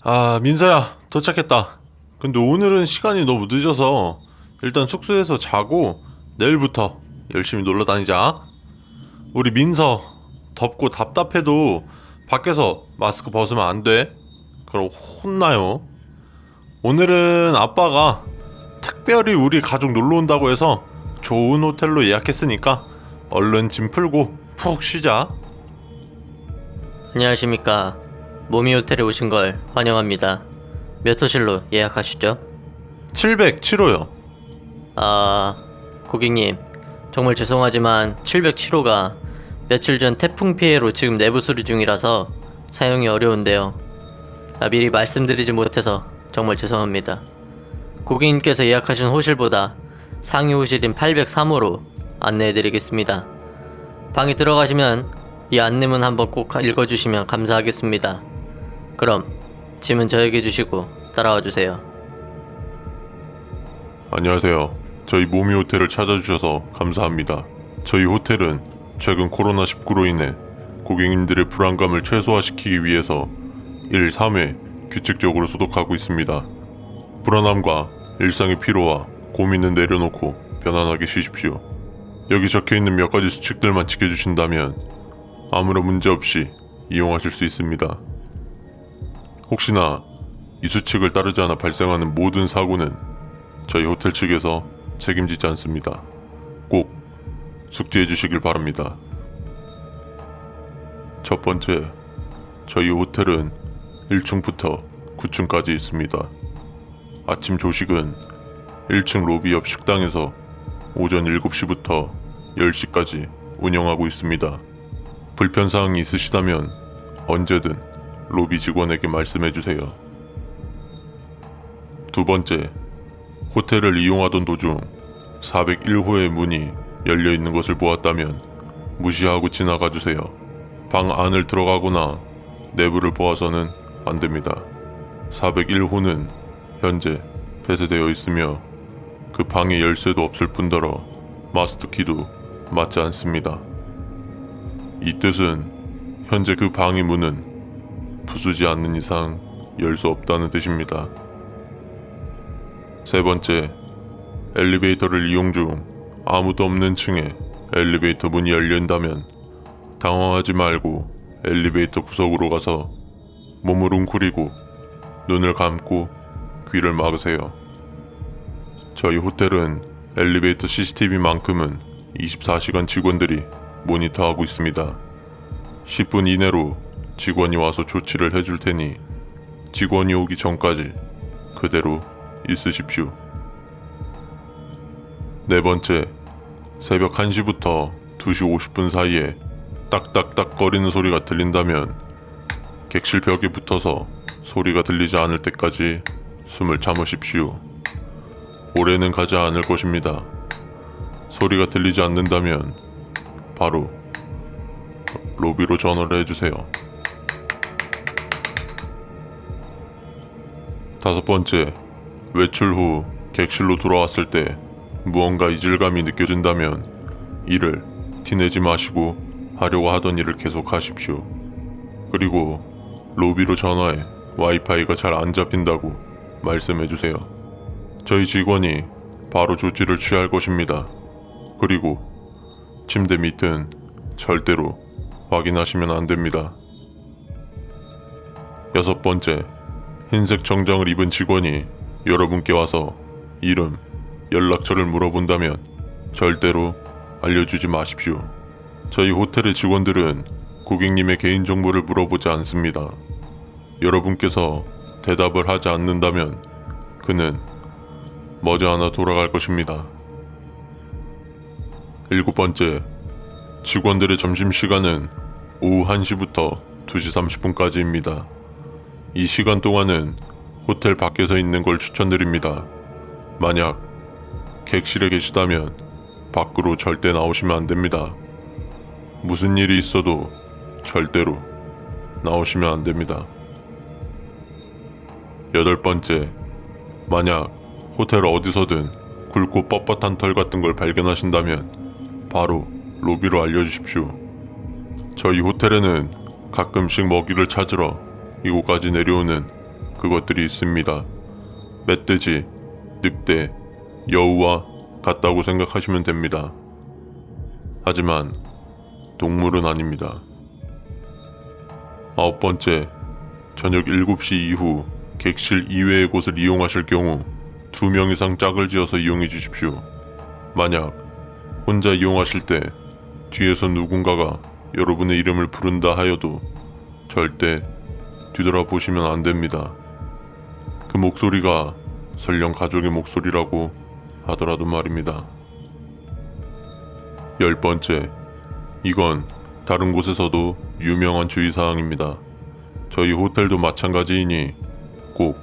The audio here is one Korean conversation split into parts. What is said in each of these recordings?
아, 민서야, 도착했다. 근데 오늘은 시간이 너무 늦어서 일단 숙소에서 자고 내일부터 열심히 놀러 다니자. 우리 민서, 덥고 답답해도 밖에서 마스크 벗으면 안 돼. 그럼 혼나요. 오늘은 아빠가 특별히 우리 가족 놀러 온다고 해서 좋은 호텔로 예약했으니까 얼른 짐 풀고 푹 쉬자. 안녕하십니까. 모미 호텔에 오신 걸 환영합니다. 몇 호실로 예약하시죠? 707호요. 고객님, 정말 죄송하지만 707호가 며칠 전 태풍 피해로 지금 내부 수리 중이라서 사용이 어려운데요. 미리 말씀드리지 못해서 정말 죄송합니다. 고객님께서 예약하신 호실보다 상위 호실인 803호로 안내해드리겠습니다. 방에 들어가시면 이 안내문 한번 꼭 읽어주시면 감사하겠습니다. 그럼 짐은 저에게 주시고 따라와 주세요. 안녕하세요. 저희 모미 호텔을 찾아주셔서 감사합니다. 저희 호텔은 최근 코로나19로 인해 고객님들의 불안감을 최소화시키기 위해서 1, 3회 규칙적으로 소독하고 있습니다. 불안함과 일상의 피로와 고민은 내려놓고 편안하게 쉬십시오. 여기 적혀있는 몇 가지 수칙들만 지켜주신다면 아무런 문제 없이 이용하실 수 있습니다. 혹시나 이 수칙을 따르지 않아 발생하는 모든 사고는 저희 호텔 측에서 책임지지 않습니다. 꼭 숙지해 주시길 바랍니다. 첫 번째, 저희 호텔은 1층부터 9층까지 있습니다. 아침 조식은 1층 로비 옆 식당에서 오전 7시부터 10시까지 운영하고 있습니다. 불편사항이 있으시다면 언제든 로비 직원에게 말씀해주세요. 두 번째, 호텔을 이용하던 도중 401호의 문이 열려있는 것을 보았다면 무시하고 지나가주세요. 방 안을 들어가거나 내부를 보아서는 안됩니다. 401호는 현재 폐쇄되어 있으며 그 방에 열쇠도 없을 뿐더러 마스터키도 맞지 않습니다. 이 뜻은 현재 그 방의 문은 부수지 않는 이상 열 수 없다는 뜻입니다. 세 번째, 엘리베이터를 이용 중 아무도 없는 층에 엘리베이터 문이 열린다면 당황하지 말고 엘리베이터 구석으로 가서 몸을 웅크리고 눈을 감고 귀를 막으세요. 저희 호텔은 엘리베이터 CCTV만큼은 24시간 직원들이 모니터하고 있습니다. 10분 이내로 직원이 와서 조치를 해줄 테니 직원이 오기 전까지 그대로 있으십시오. 네 번째, 새벽 1시부터 2시 50분 사이에 딱딱딱 거리는 소리가 들린다면 객실 벽에 붙어서 소리가 들리지 않을 때까지 숨을 참으십시오. 오래는 가지 않을 것입니다. 소리가 들리지 않는다면 바로 로비로 전화를 해주세요. 다섯 번째, 외출 후 객실로 돌아왔을 때 무언가 이질감이 느껴진다면 이를 티내지 마시고 하려고 하던 일을 계속 하십시오. 그리고 로비로 전화해 와이파이가 잘 안 잡힌다고 말씀해주세요. 저희 직원이 바로 조치를 취할 것입니다. 그리고 침대 밑은 절대로 확인하시면 안 됩니다. 여섯 번째, 흰색 정장을 입은 직원이 여러분께 와서 이름, 연락처를 물어본다면 절대로 알려주지 마십시오. 저희 호텔의 직원들은 고객님의 개인정보를 물어보지 않습니다. 여러분께서 대답을 하지 않는다면 그는 머지않아 돌아갈 것입니다. 일곱 번째, 직원들의 점심시간은 오후 1시부터 2시 30분까지입니다. 이 시간 동안은 호텔 밖에서 있는 걸 추천드립니다. 만약 객실에 계시다면 밖으로 절대 나오시면 안 됩니다. 무슨 일이 있어도 절대로 나오시면 안 됩니다. 여덟 번째, 만약 호텔 어디서든 굵고 뻣뻣한 털 같은 걸 발견하신다면 바로 로비로 알려주십시오. 저희 호텔에는 가끔씩 먹이를 찾으러 이곳까지 내려오는 그것들이 있습니다. 멧돼지, 늑대, 여우와 같다고 생각하시면 됩니다. 하지만 동물은 아닙니다. 9번째, 저녁 7시 이후 객실 이외의 곳을 이용하실 경우 2명 이상 짝을 지어서 이용해 주십시오. 만약 혼자 이용하실 때 뒤에서 누군가가 여러분의 이름을 부른다 하여도 절대 뒤돌아보시면 안 됩니다. 그 목소리가 설령 가족의 목소리라고 하더라도 말입니다. 10번째, 이건 다른 곳에서도 유명한 주의사항입니다. 저희 호텔도 마찬가지이니 꼭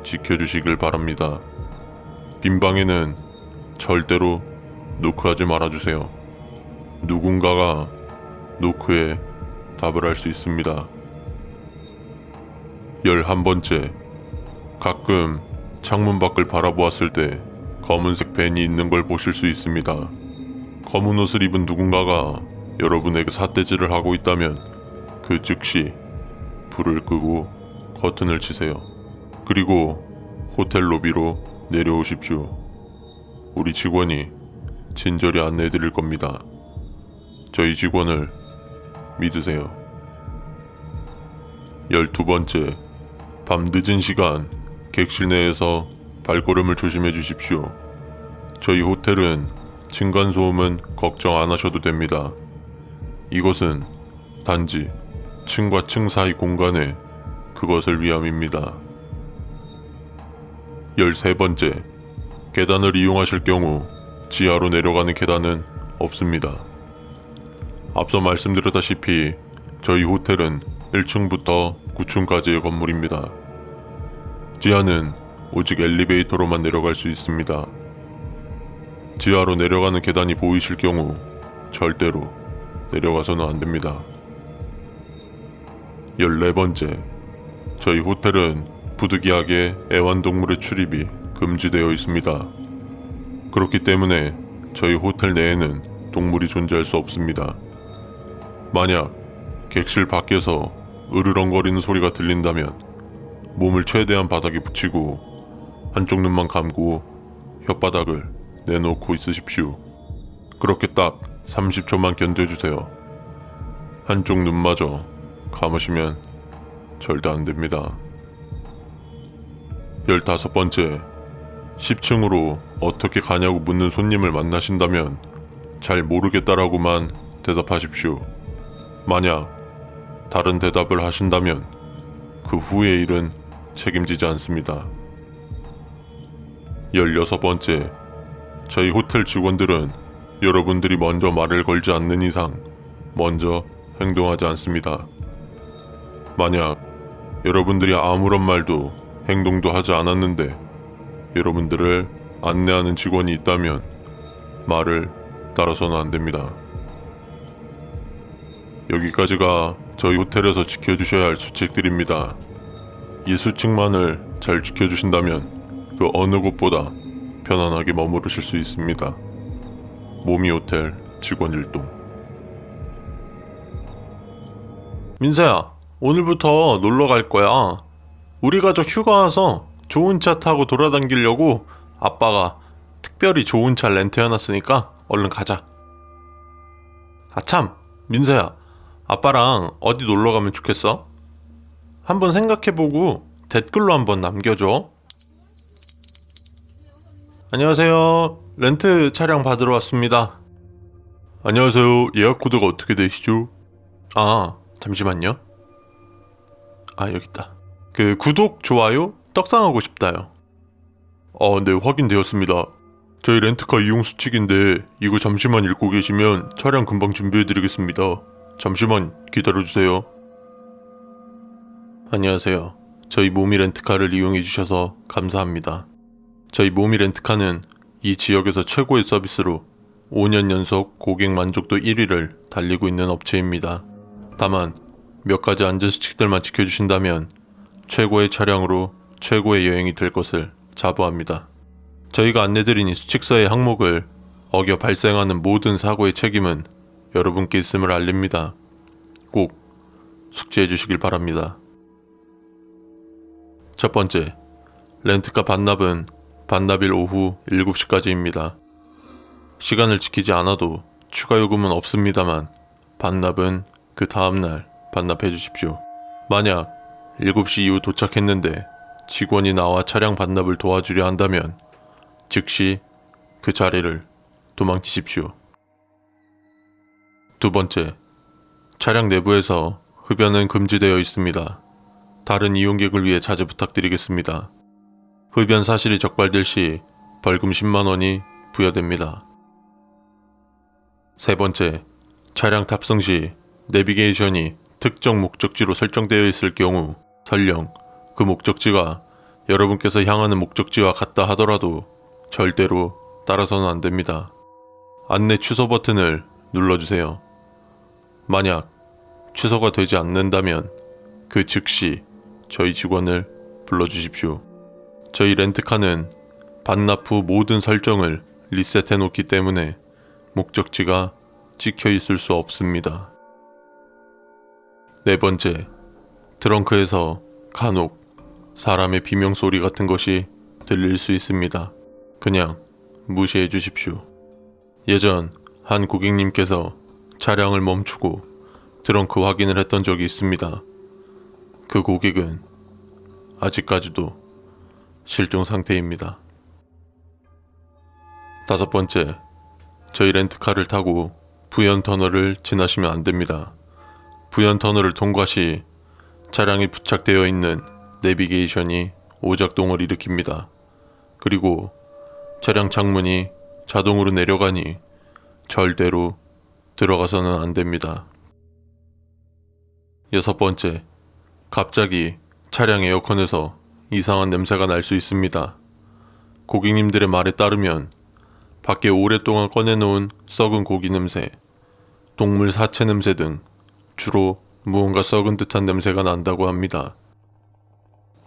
지켜주시길 바랍니다. 빈 방에는 절대로 노크하지 말아주세요. 누군가가 노크에 답을 할 수 있습니다. 11번째, 가끔 창문 밖을 바라보았을 때 검은색 밴이 있는 걸 보실 수 있습니다. 검은 옷을 입은 누군가가 여러분에게 삿대질을 하고 있다면 그 즉시 불을 끄고 커튼을 치세요. 그리고 호텔 로비로 내려오십시오. 우리 직원이 친절히 안내해 드릴 겁니다. 저희 직원을 믿으세요. 12번째, 밤 늦은 시간 객실 내에서 발걸음을 조심해 주십시오. 저희 호텔은 층간소음은 걱정 안 하셔도 됩니다. 이것은 단지 층과 층 사이 공간에 그것을 위함입니다. 13번째, 계단을 이용하실 경우 지하로 내려가는 계단은 없습니다. 앞서 말씀드렸다시피 저희 호텔은 1층부터 9층까지의 건물입니다. 지하는 오직 엘리베이터로만 내려갈 수 있습니다. 지하로 내려가는 계단이 보이실 경우 절대로 내려가서는 안 됩니다. 14번째, 저희 호텔은 부득이하게 애완동물의 출입이 금지되어 있습니다. 그렇기 때문에 저희 호텔 내에는 동물이 존재할 수 없습니다. 만약 객실 밖에서 으르렁거리는 소리가 들린다면 몸을 최대한 바닥에 붙이고 한쪽 눈만 감고 혓바닥을 내놓고 있으십시오. 그렇게 딱 30초만 견뎌주세요. 한쪽 눈마저 감으시면 절대 안 됩니다. 15번째, 10층으로 어떻게 가냐고 묻는 손님을 만나신다면 잘 모르겠다라고만 대답하십시오. 만약 다른 대답을 하신다면 그 후의 일은 책임지지 않습니다. 16번째, 저희 호텔 직원들은 여러분들이 먼저 말을 걸지 않는 이상 먼저 행동하지 않습니다. 만약 여러분들이 아무런 말도 행동도 하지 않았는데 여러분들을 안내하는 직원이 있다면 말을 따라서는 안 됩니다. 여기까지가 저희 호텔에서 지켜주셔야 할 수칙들입니다. 이 수칙만을 잘 지켜주신다면 그 어느 곳보다 편안하게 머무르실 수 있습니다. 모미 호텔 직원 일동. 민서야, 오늘부터 놀러 갈 거야. 우리 가족 휴가 와서 좋은 차 타고 돌아다니려고 아빠가 특별히 좋은 차 렌트해놨으니까 얼른 가자. 아참, 민서야, 아빠랑 어디 놀러 가면 좋겠어? 한번 생각해보고 댓글로 한번 남겨줘. 안녕하세요. 렌트 차량 받으러 왔습니다. 안녕하세요. 예약 코드가 어떻게 되시죠? 아, 잠시만요. 아, 여기 있다. 그 구독, 좋아요, 떡상하고 싶다요. 네, 확인되었습니다. 저희 렌트카 이용 수칙인데 이거 잠시만 읽고 계시면 차량 금방 준비해드리겠습니다. 잠시만 기다려주세요. 안녕하세요. 저희 모미 렌트카를 이용해주셔서 감사합니다. 저희 모미 렌트카는 이 지역에서 최고의 서비스로 5년 연속 고객 만족도 1위를 달리고 있는 업체입니다. 다만 몇 가지 안전수칙들만 지켜주신다면 최고의 차량으로 최고의 여행이 될 것을 자부합니다. 저희가 안내드린 이 수칙서의 항목을 어겨 발생하는 모든 사고의 책임은 여러분께 있음을 알립니다. 꼭 숙지해 주시길 바랍니다. 첫 번째, 렌트카 반납은 반납일 오후 7시까지입니다. 시간을 지키지 않아도 추가 요금은 없습니다만 반납은 그 다음날 반납해 주십시오. 만약 7시 이후 도착했는데 직원이 나와 차량 반납을 도와주려 한다면 즉시 그 자리를 도망치십시오. 두 번째, 차량 내부에서 흡연은 금지되어 있습니다. 다른 이용객을 위해 자제 부탁드리겠습니다. 흡연 사실이 적발될 시 벌금 10만 원이 부여됩니다. 세 번째, 차량 탑승 시 내비게이션이 특정 목적지로 설정되어 있을 경우 설령 그 목적지가 여러분께서 향하는 목적지와 같다 하더라도 절대로 따라서는 안 됩니다. 안내 취소 버튼을 눌러주세요. 만약 취소가 되지 않는다면 그 즉시 저희 직원을 불러주십시오. 저희 렌트카는 반납 후 모든 설정을 리셋해 놓기 때문에 목적지가 찍혀 있을 수 없습니다. 네 번째, 트렁크에서 간혹 사람의 비명소리 같은 것이 들릴 수 있습니다. 그냥 무시해 주십시오. 예전 한 고객님께서 차량을 멈추고 트렁크 확인을 했던 적이 있습니다. 그 고객은 아직까지도 실종 상태입니다. 다섯 번째, 저희 렌트카를 타고 부연 터널을 지나시면 안 됩니다. 부연 터널을 통과 시 차량이 부착되어 있는 내비게이션이 오작동을 일으킵니다. 그리고 차량 창문이 자동으로 내려가니 절대로 들어가서는 안 됩니다. 여섯 번째, 갑자기 차량 에어컨에서 이상한 냄새가 날 수 있습니다. 고객님들의 말에 따르면 밖에 오랫동안 꺼내놓은 썩은 고기 냄새, 동물 사체 냄새 등 주로 무언가 썩은 듯한 냄새가 난다고 합니다.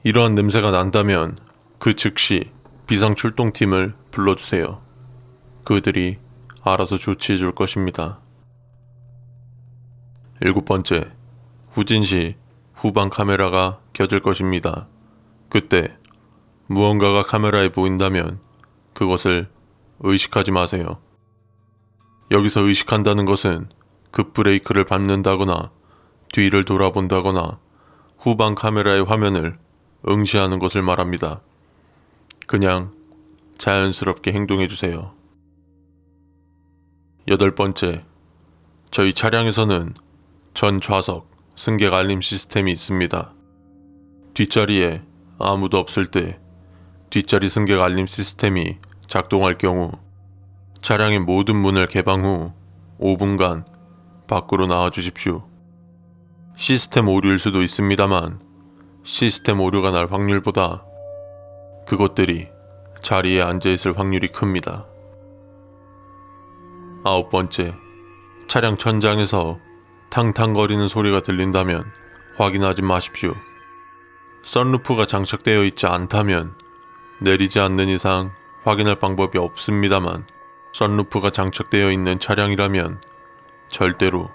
이러한 냄새가 난다면 그 즉시 비상출동팀을 불러주세요. 그들이 알아서 조치해 줄 것입니다. 일곱 번째, 후진 시 후방 카메라가 켜질 것입니다. 그때 무언가가 카메라에 보인다면 그것을 의식하지 마세요. 여기서 의식한다는 것은 급브레이크를 밟는다거나 뒤를 돌아본다거나 후방 카메라의 화면을 응시하는 것을 말합니다. 그냥 자연스럽게 행동해주세요. 여덟 번째, 저희 차량에서는 전 좌석 승객 알림 시스템이 있습니다. 뒷자리에 아무도 없을 때 뒷자리 승객 알림 시스템이 작동할 경우 차량의 모든 문을 개방 후 5분간 밖으로 나와 주십시오. 시스템 오류일 수도 있습니다만 시스템 오류가 날 확률보다 그것들이 자리에 앉아있을 확률이 큽니다. 아홉 번째, 차량 천장에서 탕탕거리는 소리가 들린다면 확인하지 마십시오. 선루프가 장착되어 있지 않다면 내리지 않는 이상 확인할 방법이 없습니다만 선루프가 장착되어 있는 차량이라면 절대로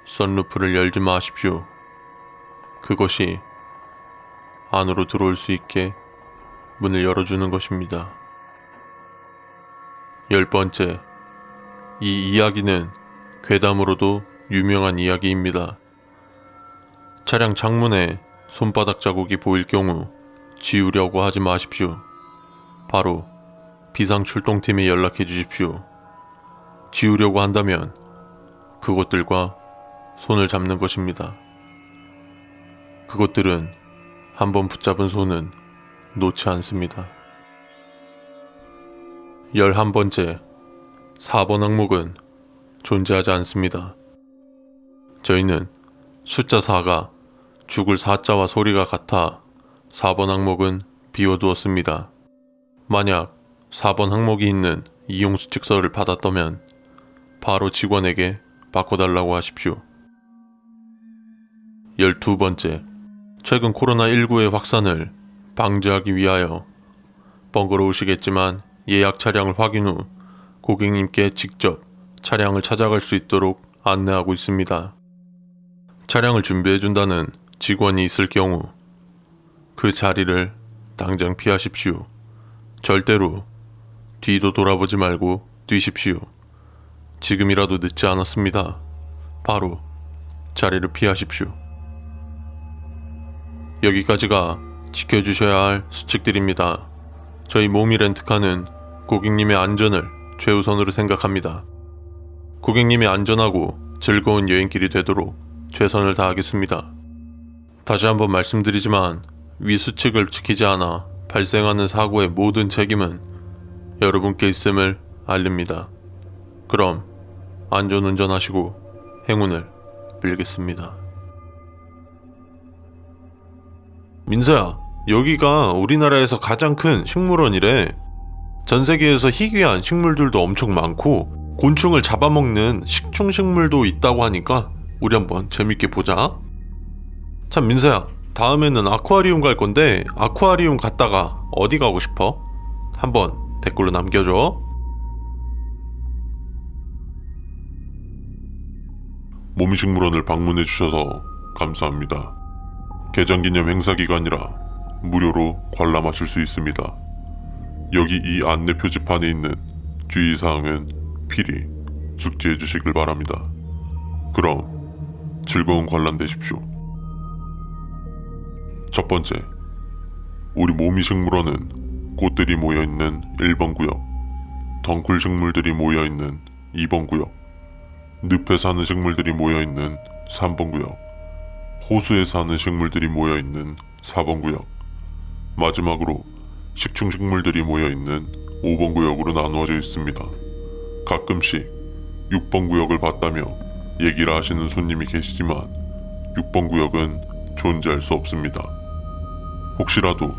선루프를 열지 마십시오. 그것이 안으로 들어올 수 있게 문을 열어주는 것입니다. 열 번째, 이 이야기는 괴담으로도 유명한 이야기입니다. 차량 창문에 손바닥 자국이 보일 경우 지우려고 하지 마십시오. 바로 비상출동팀에 연락해 주십시오. 지우려고 한다면 그것들과 손을 잡는 것입니다. 그것들은 한번 붙잡은 손은 놓지 않습니다. 11번째, 4번 항목은 존재하지 않습니다. 저희는 숫자 4가 죽을 4자와 소리가 같아 4번 항목은 비워두었습니다. 만약 4번 항목이 있는 이용수칙서를 받았다면 바로 직원에게 바꿔달라고 하십시오. 12번째, 최근 코로나19의 확산을 방지하기 위하여 번거로우시겠지만 예약 차량을 확인 후 고객님께 직접 차량을 찾아갈 수 있도록 안내하고 있습니다. 차량을 준비해준다는 직원이 있을 경우 그 자리를 당장 피하십시오. 절대로 뒤도 돌아보지 말고 뛰십시오. 지금이라도 늦지 않았습니다. 바로 자리를 피하십시오. 여기까지가 지켜주셔야 할 수칙들입니다. 저희 모미 렌트카는 고객님의 안전을 최우선으로 생각합니다. 고객님의 안전하고 즐거운 여행길이 되도록 최선을 다하겠습니다. 다시 한번 말씀드리지만 위 수칙을 지키지 않아 발생하는 사고의 모든 책임은 여러분께 있음을 알립니다. 그럼 안전운전하시고 행운을 빌겠습니다. 민서야, 여기가 우리나라에서 가장 큰 식물원이래. 전 세계에서 희귀한 식물들도 엄청 많고 곤충을 잡아먹는 식충식물도 있다고 하니까 우리 한번 재밌게 보자. 참 민서야, 다음에는 아쿠아리움 갈 건데 아쿠아리움 갔다가 어디 가고 싶어? 한번 댓글로 남겨줘. 모미식물원을 방문해 주셔서 감사합니다. 개장기념 행사 기간이라 무료로 관람하실 수 있습니다. 여기 이 안내 표지판에 있는 주의사항은 필히 숙지해 주시길 바랍니다. 그럼 즐거운 관람 되십시오. 첫 번째, 우리 모미식물원은 꽃들이 모여있는 1번 구역, 덩쿨 식물들이 모여있는 2번 구역, 늪에 사는 식물들이 모여있는 3번 구역, 호수에 사는 식물들이 모여있는 4번 구역, 마지막으로 식충식물들이 모여있는 5번 구역으로 나누어져 있습니다. 가끔씩 6번 구역을 봤다며 얘기를 하시는 손님이 계시지만 6번 구역은 존재할 수 없습니다. 혹시라도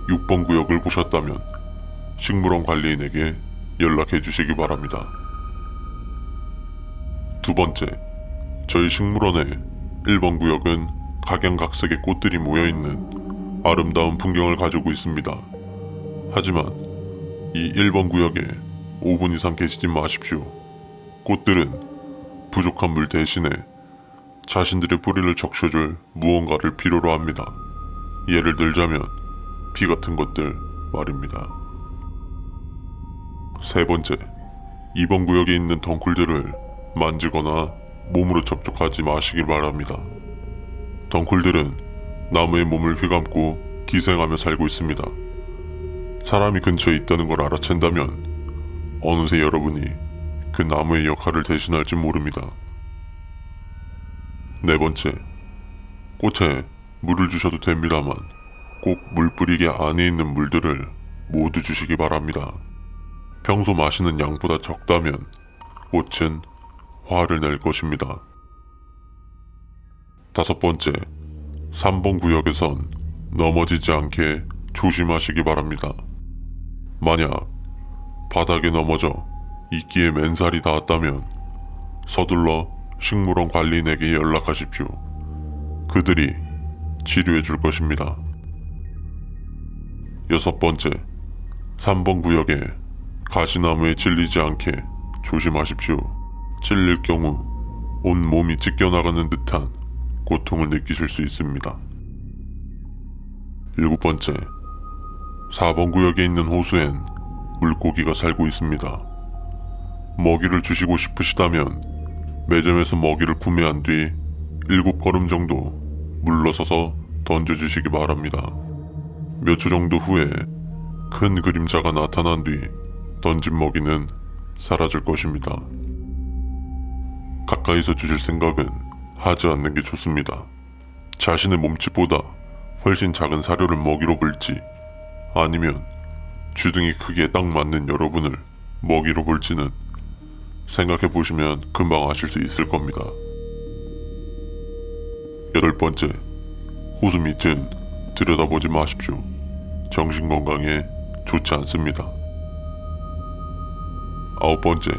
6번 구역을 보셨다면 식물원 관리인에게 연락해 주시기 바랍니다. 두 번째, 저희 식물원의 1번 구역은 각양각색의 꽃들이 모여있는 아름다운 풍경을 가지고 있습니다. 하지만 이 1번 구역에 5분 이상 계시지 마십시오. 꽃들은 부족한 물 대신에 자신들의 뿌리를 적셔줄 무언가를 필요로 합니다. 예를 들자면 비 같은 것들 말입니다. 세 번째, 2번 구역에 있는 덩쿨들을 만지거나 몸으로 접촉하지 마시길 바랍니다. 덩쿨들은 나무에 몸을 휘감고 기생하며 살고 있습니다. 사람이 근처에 있다는 걸 알아챈다면 어느새 여러분이 그 나무의 역할을 대신할지 모릅니다. 네 번째, 꽃에 물을 주셔도 됩니다만 꼭 물뿌리개 안에 있는 물들을 모두 주시기 바랍니다. 평소 마시는 양보다 적다면 꽃은 화를 낼 것입니다. 다섯 번째, 3번 구역에선 넘어지지 않게 조심하시기 바랍니다. 만약 바닥에 넘어져 이끼에 맨살이 닿았다면 서둘러 식물원 관리인에게 연락하십시오. 그들이 치료해 줄 것입니다. 여섯 번째, 3번 구역에 가시나무에 찔리지 않게 조심하십시오. 찔릴 경우 온 몸이 찢겨나가는 듯한 고통을 느끼실 수 있습니다. 일곱 번째, 4번 구역에 있는 호수엔 물고기가 살고 있습니다. 먹이를 주시고 싶으시다면 매점에서 먹이를 구매한 뒤 7걸음 정도 물러서서 던져주시기 바랍니다. 몇 초 정도 후에 큰 그림자가 나타난 뒤 던진 먹이는 사라질 것입니다. 가까이서 주실 생각은 하지 않는 게 좋습니다. 자신의 몸집보다 훨씬 작은 사료를 먹이로 볼지 아니면 주둥이 크기에 딱 맞는 여러분을 먹이로 볼지는 생각해 보시면 금방 아실 수 있을 겁니다. 여덟 번째, 호수 밑은 들여다보지 마십시오. 정신건강에 좋지 않습니다. 아홉 번째,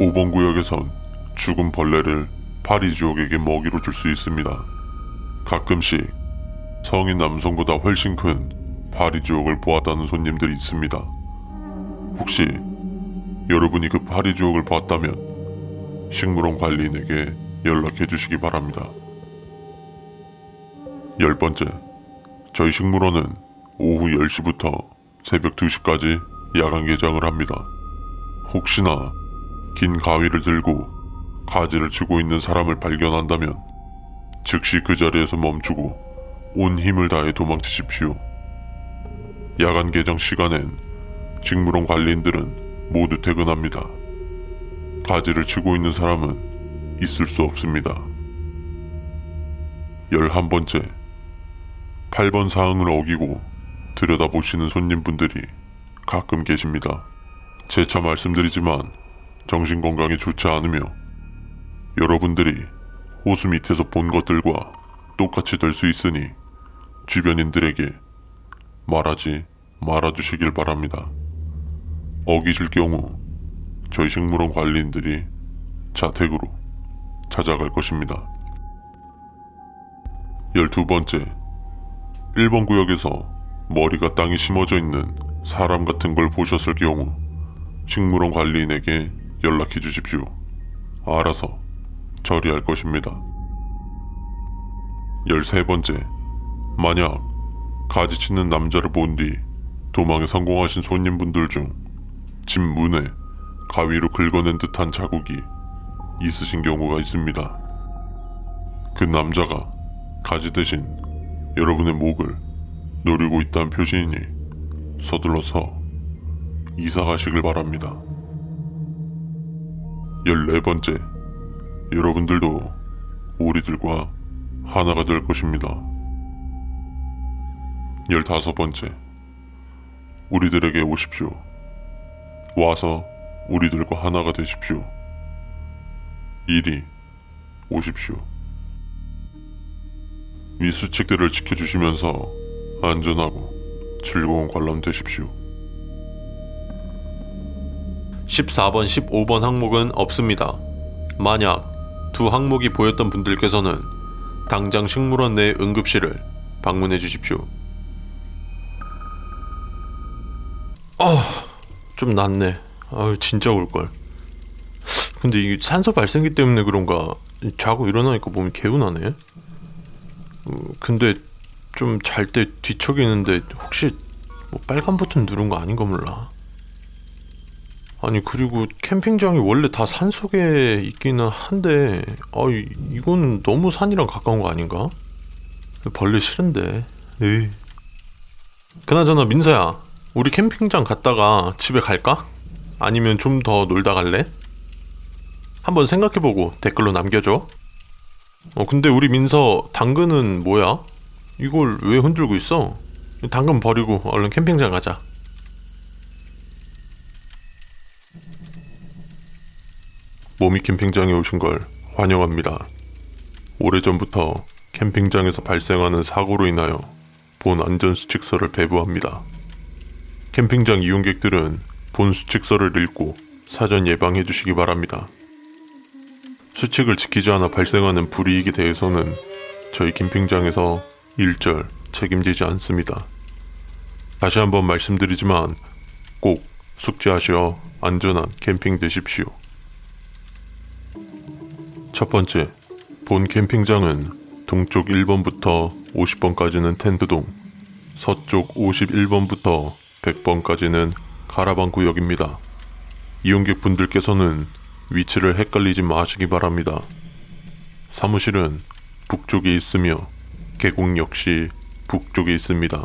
5번 구역에선 죽은 벌레를 파리지옥에게 먹이로 줄 수 있습니다. 가끔씩 성인 남성보다 훨씬 큰 파리지옥을 보았다는 손님들이 있습니다. 혹시 여러분이 그 파리지옥을 봤다면 식물원 관리인에게 연락해 주시기 바랍니다. 열 번째, 저희 식물원은 오후 10시부터 새벽 2시까지 야간 개장을 합니다. 혹시나 긴 가위를 들고 가지를 치고 있는 사람을 발견한다면 즉시 그 자리에서 멈추고 온 힘을 다해 도망치십시오. 야간 개장 시간엔 식물원 관리인들은 모두 퇴근합니다. 가지를 치고 있는 사람은 있을 수 없습니다. 11번째, 8번 사항을 어기고 들여다보시는 손님분들이 가끔 계십니다. 재차 말씀드리지만 정신건강에 좋지 않으며 여러분들이 호수 밑에서 본 것들과 똑같이 될 수 있으니 주변인들에게 말하지 말아주시길 바랍니다. 어기실 경우 저희 식물원 관리인들이 자택으로 찾아갈 것입니다. 12번째, 1번 구역에서 머리가 땅에 심어져 있는 사람 같은 걸 보셨을 경우 식물원 관리인에게 연락해 주십시오. 알아서 처리할 것입니다. 13번째, 만약 가지 치는 남자를 본 뒤 도망에 성공하신 손님분들 중 집 문에 가위로 긁어낸 듯한 자국이 있으신 경우가 있습니다. 그 남자가 가지 대신 여러분의 목을 노리고 있다는 표시이니 서둘러서 이사 가시길 바랍니다. 14번째, 여러분들도 우리들과 하나가 될 것입니다. 15번째, 우리들에게 오십시오. 와서 우리들과 하나가 되십시오. 이리 오십시오. 이 수칙들을 지켜주시면서 안전하고 즐거운 관람 되십시오. 14번, 15번 항목은 없습니다. 만약 두 항목이 보였던 분들께서는 당장 식물원 내 응급실을 방문해 주십시오. 좀 낫네. 진짜 올걸. 근데 이게 산소 발생기 때문에 그런가 자고 일어나니까 몸이 개운하네. 근데 좀 잘 때 뒤척이는데 혹시 뭐 빨간 버튼 누른 거 아닌가 몰라. 아니 그리고 캠핑장이 원래 다 산속에 있기는 한데 이거는 너무 산이랑 가까운 거 아닌가? 벌레 싫은데. 에이. 그나저나 민서야, 우리 캠핑장 갔다가 집에 갈까? 아니면 좀 더 놀다 갈래? 한번 생각해보고 댓글로 남겨줘. 근데 우리 민서 당근은 뭐야? 이걸 왜 흔들고 있어? 당근 버리고 얼른 캠핑장 가자. 모미 캠핑장에 오신 걸 환영합니다. 오래전부터 캠핑장에서 발생하는 사고로 인하여 본 안전수칙서를 배부합니다. 캠핑장 이용객들은 본 수칙서를 읽고 사전 예방해 주시기 바랍니다. 수칙을 지키지 않아 발생하는 불이익에 대해서는 저희 캠핑장에서 일절 책임지지 않습니다. 다시 한번 말씀드리지만 꼭 숙지하시어 안전한 캠핑 되십시오. 첫 번째, 본 캠핑장은 동쪽 1번부터 50번까지는 텐트동, 서쪽 51번부터 100번까지는 가라방 구역입니다. 이용객분들께서는 위치를 헷갈리지 마시기 바랍니다. 사무실은 북쪽에 있으며 계곡 역시 북쪽에 있습니다.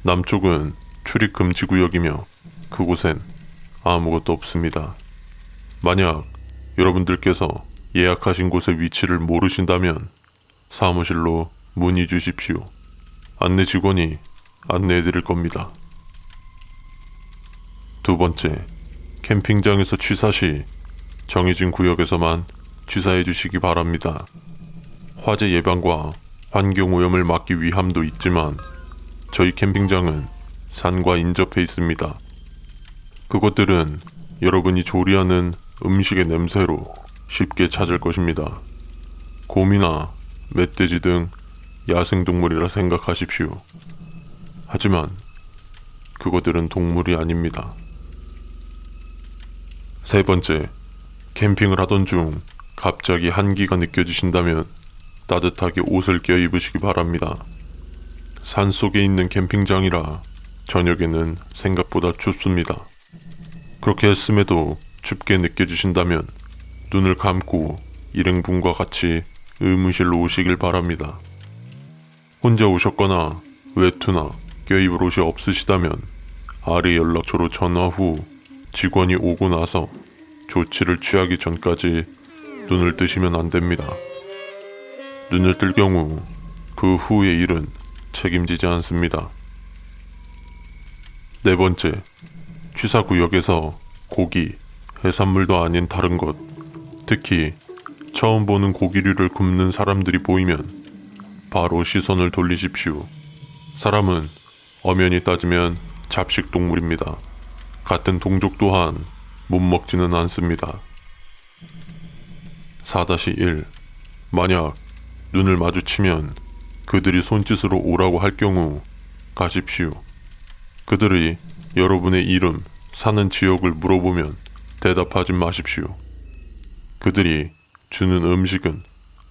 남쪽은 출입 금지 구역이며 그곳엔 아무것도 없습니다. 만약 여러분들께서 예약하신 곳의 위치를 모르신다면 사무실로 문의 주십시오. 안내 직원이 안내해 드릴 겁니다. 두 번째, 캠핑장에서 취사 시 정해진 구역에서만 취사해 주시기 바랍니다. 화재 예방과 환경 오염을 막기 위함도 있지만 저희 캠핑장은 산과 인접해 있습니다. 그것들은 여러분이 조리하는 음식의 냄새로 쉽게 찾을 것입니다. 곰이나 멧돼지 등 야생동물이라 생각하십시오. 하지만 그것들은 동물이 아닙니다. 세 번째, 캠핑을 하던 중 갑자기 한기가 느껴지신다면 따뜻하게 옷을 껴입으시기 바랍니다. 산속에 있는 캠핑장이라 저녁에는 생각보다 춥습니다. 그렇게 했음에도 춥게 느껴지신다면 눈을 감고 일행분과 같이 의무실로 오시길 바랍니다. 혼자 오셨거나 외투나 껴입을 옷이 없으시다면 아래 연락처로 전화 후 직원이 오고 나서 조치를 취하기 전까지 눈을 뜨시면 안 됩니다. 눈을 뜰 경우 그 후의 일은 책임지지 않습니다. 네 번째, 취사구역에서 고기, 해산물도 아닌 다른 것, 특히 처음 보는 고기류를 굽는 사람들이 보이면 바로 시선을 돌리십시오. 사람은 엄연히 따지면 잡식 동물입니다. 같은 동족 또한 못 먹지는 않습니다. 4-1. 만약 눈을 마주치면 그들이 손짓으로 오라고 할 경우 가십시오. 그들이 여러분의 이름, 사는 지역을 물어보면 대답하지 마십시오. 그들이 주는 음식은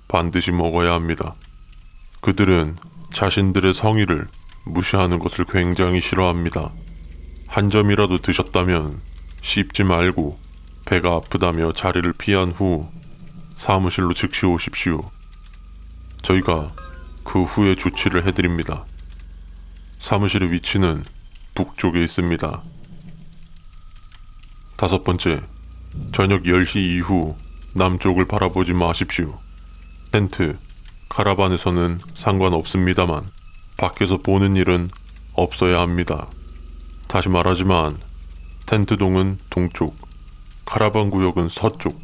반드시 먹어야 합니다. 그들은 자신들의 성의를 무시하는 것을 굉장히 싫어합니다. 한 점이라도 드셨다면 씹지 말고 배가 아프다며 자리를 피한 후 사무실로 즉시 오십시오. 저희가 그 후에 조치를 해드립니다. 사무실의 위치는 북쪽에 있습니다. 5번째, 저녁 10시 이후 남쪽을 바라보지 마십시오. 텐트, 카라반에서는 상관없습니다만 밖에서 보는 일은 없어야 합니다. 다시 말하지만 텐트동은 동쪽, 카라반 구역은 서쪽,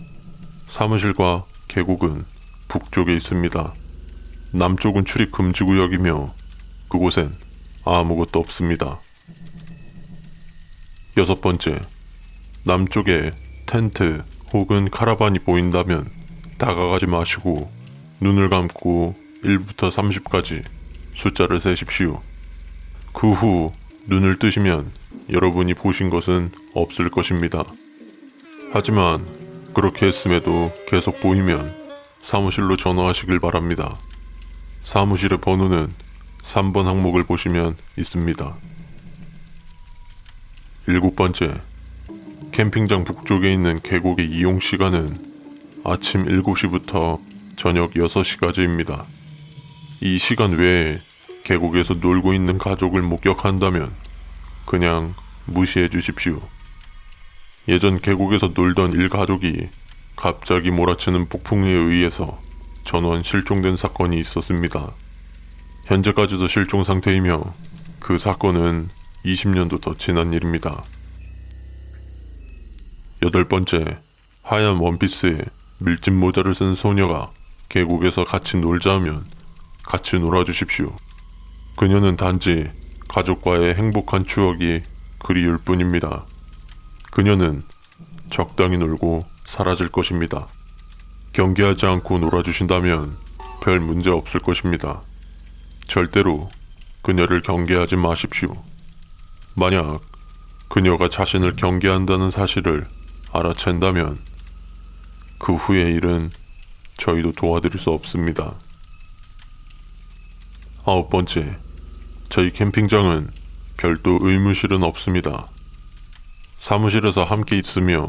사무실과 계곡은 북쪽에 있습니다. 남쪽은 출입 금지 구역이며 그곳엔 아무것도 없습니다. 6번째, 남쪽에 텐트 혹은 카라반이 보인다면 다가가지 마시고 눈을 감고 1부터 30까지 숫자를 세십시오. 그 후 눈을 뜨시면 여러분이 보신 것은 없을 것입니다. 하지만 그렇게 했음에도 계속 보이면 사무실로 전화하시길 바랍니다. 사무실의 번호는 3번 항목을 보시면 있습니다. 7번째, 캠핑장 북쪽에 있는 계곡의 이용 시간은 아침 7시부터 저녁 6시까지입니다. 이 시간 외에 계곡에서 놀고 있는 가족을 목격한다면 그냥 무시해 주십시오. 예전 계곡에서 놀던 일가족이 갑자기 몰아치는 폭풍에 의해서 전원 실종된 사건이 있었습니다. 현재까지도 실종 상태이며 그 사건은 20년도 더 지난 일입니다. 8번째, 하얀 원피스에 밀짚 모자를 쓴 소녀가 계곡에서 같이 놀자 하면 같이 놀아주십시오. 그녀는 단지 가족과의 행복한 추억이 그리울 뿐입니다. 그녀는 적당히 놀고 사라질 것입니다. 경계하지 않고 놀아주신다면 별 문제 없을 것입니다. 절대로 그녀를 경계하지 마십시오. 만약 그녀가 자신을 경계한다는 사실을 알아챈다면 그 후의 일은 저희도 도와드릴 수 없습니다. 9번째, 저희 캠핑장은 별도 의무실은 없습니다. 사무실에서 함께 있으며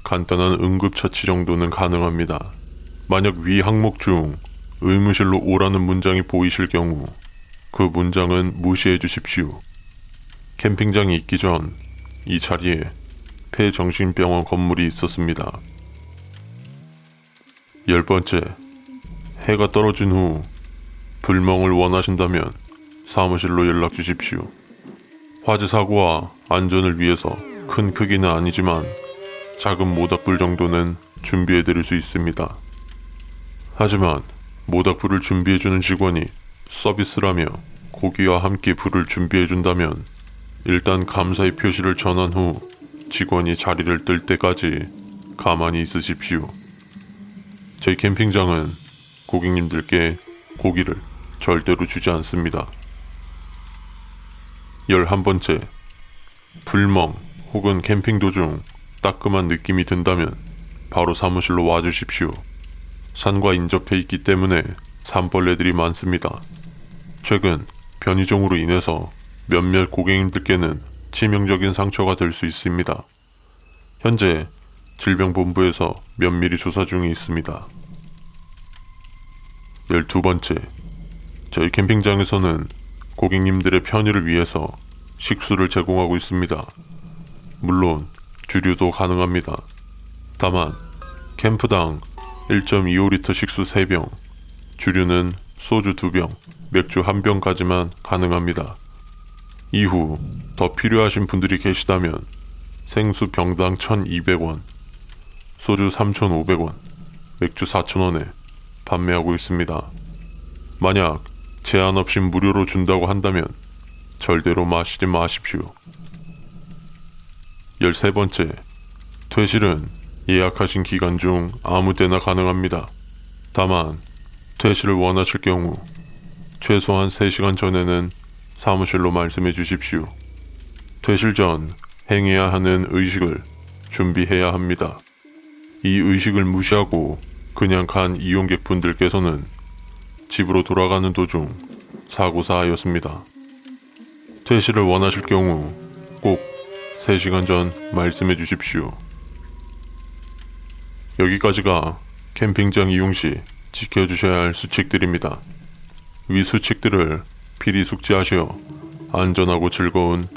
간단한 응급처치 정도는 가능합니다. 만약 위 항목 중 의무실로 오라는 문장이 보이실 경우 그 문장은 무시해 주십시오. 캠핑장이 있기 전 이 자리에 폐정신병원 건물이 있었습니다. 10번째, 해가 떨어진 후 불멍을 원하신다면 사무실로 연락 주십시오. 화재 사고와 안전을 위해서 큰 크기는 아니지만 작은 모닥불 정도는 준비해 드릴 수 있습니다. 하지만 모닥불을 준비해주는 직원이 서비스라며 고기와 함께 불을 준비해준다면 일단 감사의 표시를 전한 후 직원이 자리를 뜰 때까지 가만히 있으십시오. 저희 캠핑장은 고객님들께 고기를 절대로 주지 않습니다. 11번째, 불멍 혹은 캠핑 도중 따끔한 느낌이 든다면 바로 사무실로 와주십시오. 산과 인접해 있기 때문에 산벌레들이 많습니다. 최근 변이종으로 인해서 몇몇 고객님들께는 치명적인 상처가 될 수 있습니다. 현재 질병본부에서 면밀히 조사 중에 있습니다. 12번째, 저희 캠핑장에서는 고객님들의 편의를 위해서 식수를 제공하고 있습니다. 물론 주류도 가능합니다. 다만 캠프당 1.25리터 식수 3병, 주류는 소주 2병, 맥주 1병까지만 가능합니다. 이후 더 필요하신 분들이 계시다면 생수 병당 1,200원, 소주 3,500원, 맥주 4,000원에 판매하고 있습니다. 만약 제한 없이 무료로 준다고 한다면 절대로 마시지 마십시오. 13번째, 퇴실은 예약하신 기간 중 아무 때나 가능합니다. 다만 퇴실을 원하실 경우 최소한 3시간 전에는 사무실로 말씀해 주십시오. 퇴실 전 행해야 하는 의식을 준비해야 합니다. 이 의식을 무시하고 그냥 간 이용객분들께서는 집으로 돌아가는 도중 사고사하였습니다. 퇴실을 원하실 경우 꼭 3시간 전 말씀해 주십시오. 여기까지가 캠핑장 이용 시 지켜주셔야 할 수칙들입니다. 위 수칙들을 필히 숙지하시어 안전하고 즐거운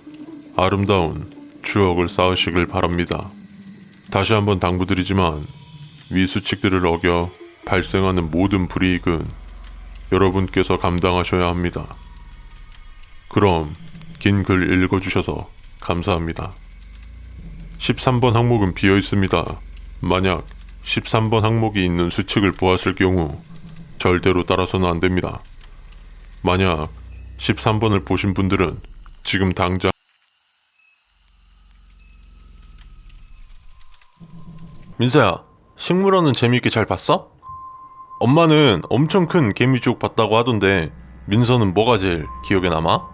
아름다운 추억을 쌓으시길 바랍니다. 다시 한번 당부드리지만 위 수칙들을 어겨 발생하는 모든 불이익은 여러분께서 감당하셔야 합니다. 그럼 긴 글 읽어주셔서 감사합니다. 13번 항목은 비어 있습니다. 만약 13번 항목이 있는 수칙을 보았을 경우 절대로 따라서는 안 됩니다. 만약 13번을 보신 분들은 지금 당장 민서야, 식물원은 재미있게 잘 봤어? 엄마는 엄청 큰 개미쪽 봤다고 하던데 민서는 뭐가 제일 기억에 남아?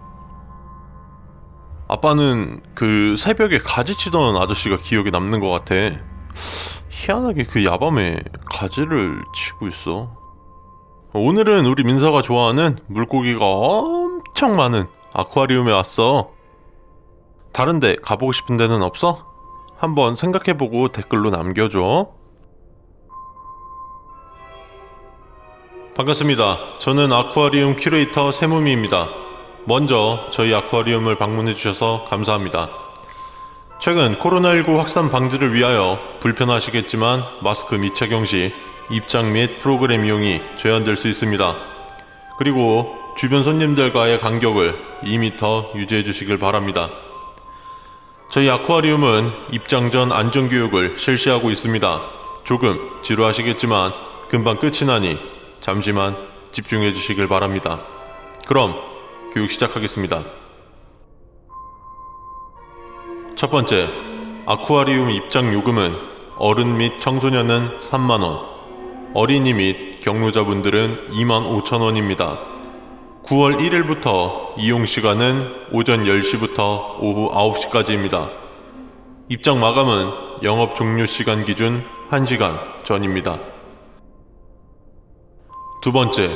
아빠는 그 새벽에 가지 치던 아저씨가 기억에 남는 것 같아. 희한하게 그 야밤에 가지를 치고 있어. 오늘은 우리 민서가 좋아하는 물고기가 엄청 많은 아쿠아리움에 왔어. 다른데 가보고 싶은 데는 없어? 한번 생각해보고 댓글로 남겨줘. 반갑습니다. 저는 아쿠아리움 큐레이터 세무미입니다. 먼저 저희 아쿠아리움을 방문해주셔서 감사합니다. 최근 코로나19 확산 방지를 위하여 불편하시겠지만 마스크 미착용 시 입장 및 프로그램 이용이 제한될 수 있습니다. 그리고 주변 손님들과의 간격을 2m 유지해 주시길 바랍니다. 저희 아쿠아리움은 입장 전 안전교육을 실시하고 있습니다. 조금 지루하시겠지만 금방 끝이 나니 잠시만 집중해 주시길 바랍니다. 그럼 교육 시작하겠습니다. 첫 번째, 아쿠아리움 입장 요금은 어른 및 청소년은 3만원, 어린이 및 경로자분들은 25,000원입니다. 9월 1일부터 이용시간은 오전 10시부터 오후 9시까지입니다. 입장 마감은 영업 종료 시간 기준 1시간 전입니다. 두 번째,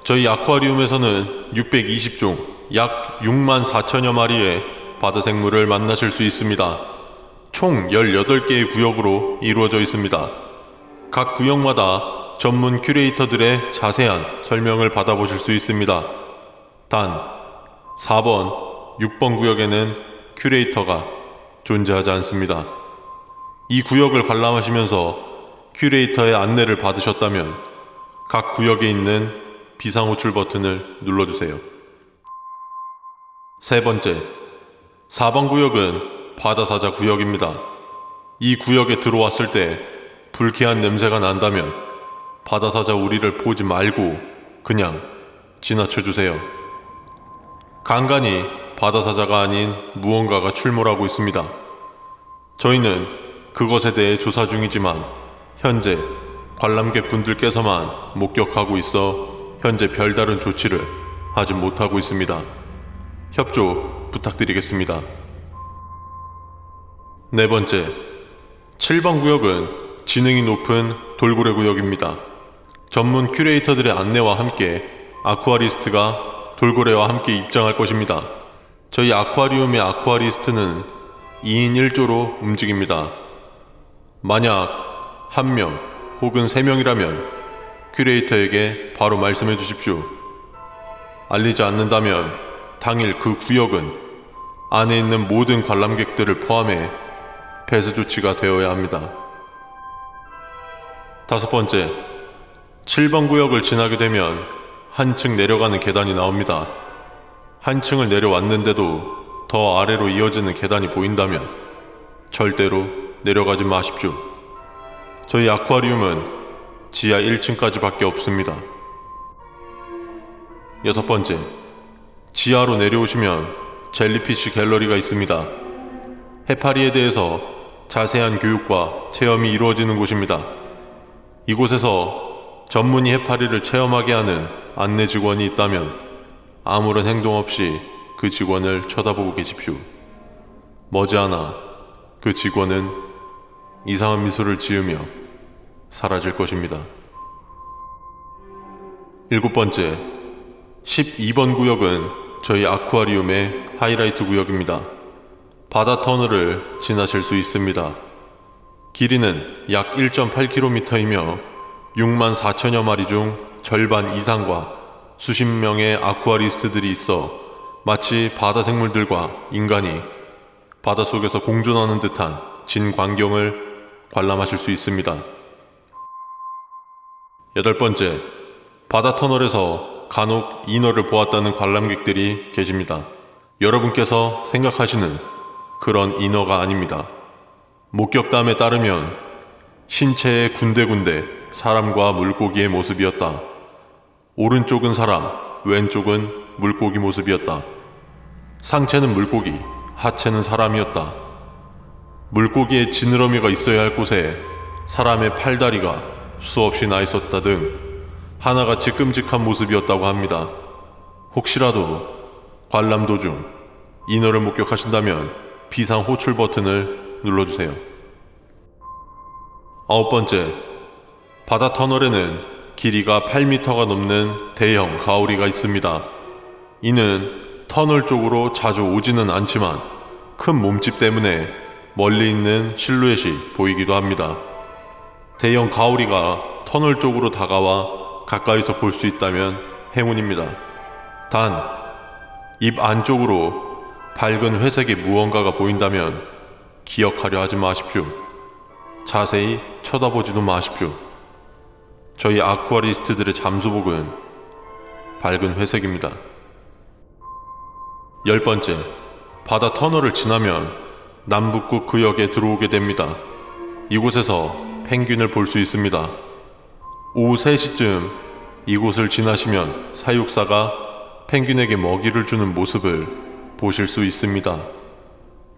저희 아쿠아리움에서는 620종, 약 6만 4천여 마리의 바다생물을 만나실 수 있습니다. 총 18개의 구역으로 이루어져 있습니다. 각 구역마다 전문 큐레이터들의 자세한 설명을 받아보실 수 있습니다. 단 4번, 6번 구역에는 큐레이터가 존재하지 않습니다. 이 구역을 관람하시면서 큐레이터의 안내를 받으셨다면 각 구역에 있는 비상호출 버튼을 눌러주세요. 세 번째, 4번 구역은 바다사자 구역입니다. 이 구역에 들어왔을 때 불쾌한 냄새가 난다면 바다사자 우리를 보지 말고 그냥 지나쳐주세요. 간간히 바다사자가 아닌 무언가가 출몰하고 있습니다. 저희는 그것에 대해 조사 중이지만 현재 관람객 분들께서만 목격하고 있어 현재 별다른 조치를 하지 못하고 있습니다. 협조 부탁드리겠습니다. 네 번째, 7번 구역은 지능이 높은 돌고래 구역입니다. 전문 큐레이터들의 안내와 함께 아쿠아리스트가 돌고래와 함께 입장할 것입니다. 저희 아쿠아리움의 아쿠아리스트는 2인 1조로 움직입니다. 만약 1명 혹은 3명이라면 큐레이터에게 바로 말씀해 주십시오. 알리지 않는다면 당일 그 구역은 안에 있는 모든 관람객들을 포함해 폐쇄 조치가 되어야 합니다. 5번째, 7번 구역을 지나게 되면 한층 내려가는 계단이 나옵니다. 한층을 내려왔는데도 더 아래로 이어지는 계단이 보인다면 절대로 내려가지 마십시오. 저희 아쿠아리움은 지하 1층까지 밖에 없습니다. 6번째, 지하로 내려오시면 젤리피쉬 갤러리가 있습니다. 해파리에 대해서 자세한 교육과 체험이 이루어지는 곳입니다. 이곳에서 전문의 해파리를 체험하게 하는 안내 직원이 있다면 아무런 행동 없이 그 직원을 쳐다보고 계십시오. 머지않아 그 직원은 이상한 미소를 지으며 사라질 것입니다. 7번째, 12번 구역은 저희 아쿠아리움의 하이라이트 구역입니다. 바다 터널을 지나실 수 있습니다. 길이는 약 1.8km이며 6만 4천여 마리 중 절반 이상과 수십 명의 아쿠아리스트들이 있어 마치 바다 생물들과 인간이 바닷속에서 공존하는 듯한 진광경을 관람하실 수 있습니다. 8번째, 바다 터널에서 간혹 인어를 보았다는 관람객들이 계십니다. 여러분께서 생각하시는 그런 인어가 아닙니다. 목격담에 따르면 신체의 군데군데 사람과 물고기의 모습이었다. 오른쪽은 사람, 왼쪽은 물고기 모습이었다. 상체는 물고기, 하체는 사람이었다. 물고기의 지느러미가 있어야 할 곳에 사람의 팔다리가 수없이 나 있었다 등 하나같이 끔찍한 모습이었다고 합니다. 혹시라도 관람 도중 인어를 목격하신다면 비상 호출 버튼을 눌러주세요. 9번째, 바다 터널에는 길이가 8m가 넘는 대형 가오리가 있습니다. 이는 터널 쪽으로 자주 오지는 않지만 큰 몸집 때문에 멀리 있는 실루엣이 보이기도 합니다. 대형 가오리가 터널 쪽으로 다가와 가까이서 볼 수 있다면 행운입니다. 단, 입 안쪽으로 밝은 회색의 무언가가 보인다면 기억하려 하지 마십시오. 자세히 쳐다보지도 마십시오. 저희 아쿠아리스트들의 잠수복은 밝은 회색입니다. 10번째, 바다 터널을 지나면 남북극 구역에 들어오게 됩니다. 이곳에서 펭귄을 볼 수 있습니다. 오후 3시쯤 이곳을 지나시면 사육사가 펭귄에게 먹이를 주는 모습을 보실 수 있습니다.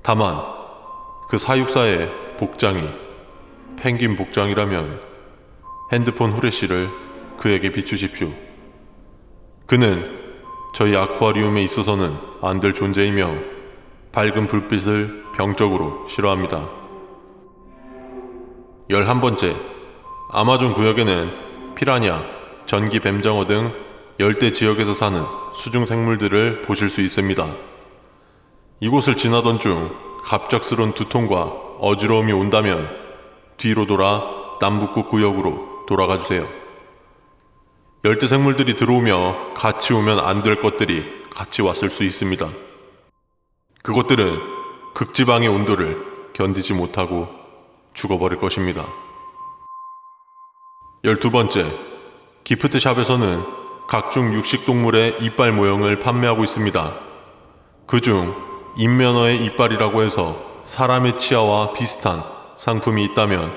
다만 그 사육사의 복장이 펭귄 복장이라면 핸드폰 후레쉬를 그에게 비추십시오. 그는 저희 아쿠아리움에 있어서는 안 될 존재이며 밝은 불빛을 병적으로 싫어합니다. 11번째, 아마존 구역에는 피라냐, 전기 뱀장어 등 열대 지역에서 사는 수중 생물들을 보실 수 있습니다. 이곳을 지나던 중 갑작스런 두통과 어지러움이 온다면 뒤로 돌아 남북극 구역으로 돌아가 주세요. 열대 생물들이 들어오며 같이 오면 안 될 것들이 같이 왔을 수 있습니다. 그것들은 극지방의 온도를 견디지 못하고 죽어버릴 것입니다. 12번째, 기프트샵에서는 각종 육식동물의 이빨 모형을 판매하고 있습니다. 그중 인면허의 이빨이라고 해서 사람의 치아와 비슷한 상품이 있다면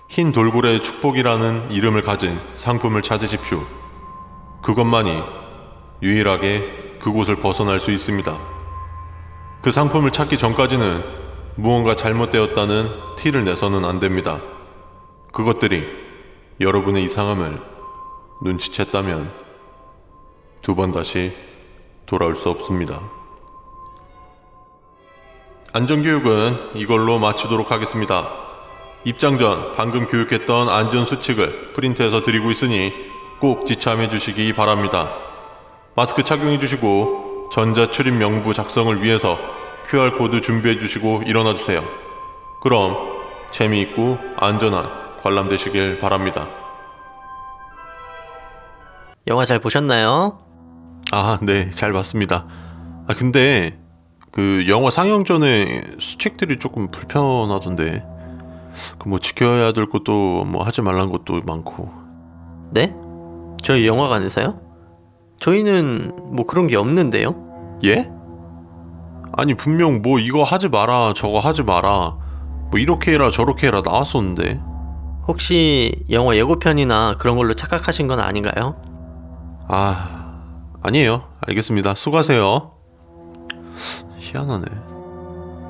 흰 돌고래의 축복이라는 이름을 가진 상품을 찾으십시오. 그것만이 유일하게 그곳을 벗어날 수 있습니다. 그 상품을 찾기 전까지는 무언가 잘못되었다는 티를 내서는 안 됩니다. 그것들이 여러분의 이상함을 눈치챘다면 2번 다시 돌아올 수 없습니다. 안전교육은 이걸로 마치도록 하겠습니다. 입장 전 방금 교육했던 안전수칙을 프린트해서 드리고 있으니 꼭 지참해 주시기 바랍니다. 마스크 착용해 주시고 전자 출입 명부 작성을 위해서 QR코드 준비해 주시고 일어나 주세요. 그럼 재미있고 안전한 관람 되시길 바랍니다. 영화 잘 보셨나요? 아, 네, 잘 봤습니다. 근데 그 영화 상영 전에 수칙들이 조금 불편하던데, 그 뭐 지켜야 될 것도 뭐 하지 말란 것도 많고. 네? 저희 영화관에서요? 저희는 뭐 그런 게 없는데요? 예? 아니 분명 뭐 이거 하지 마라 저거 하지 마라 뭐 이렇게 해라 저렇게 해라 나왔었는데. 혹시 영화 예고편이나 그런 걸로 착각하신 건 아닌가요? 아니에요. 알겠습니다. 수고하세요. 희한하네.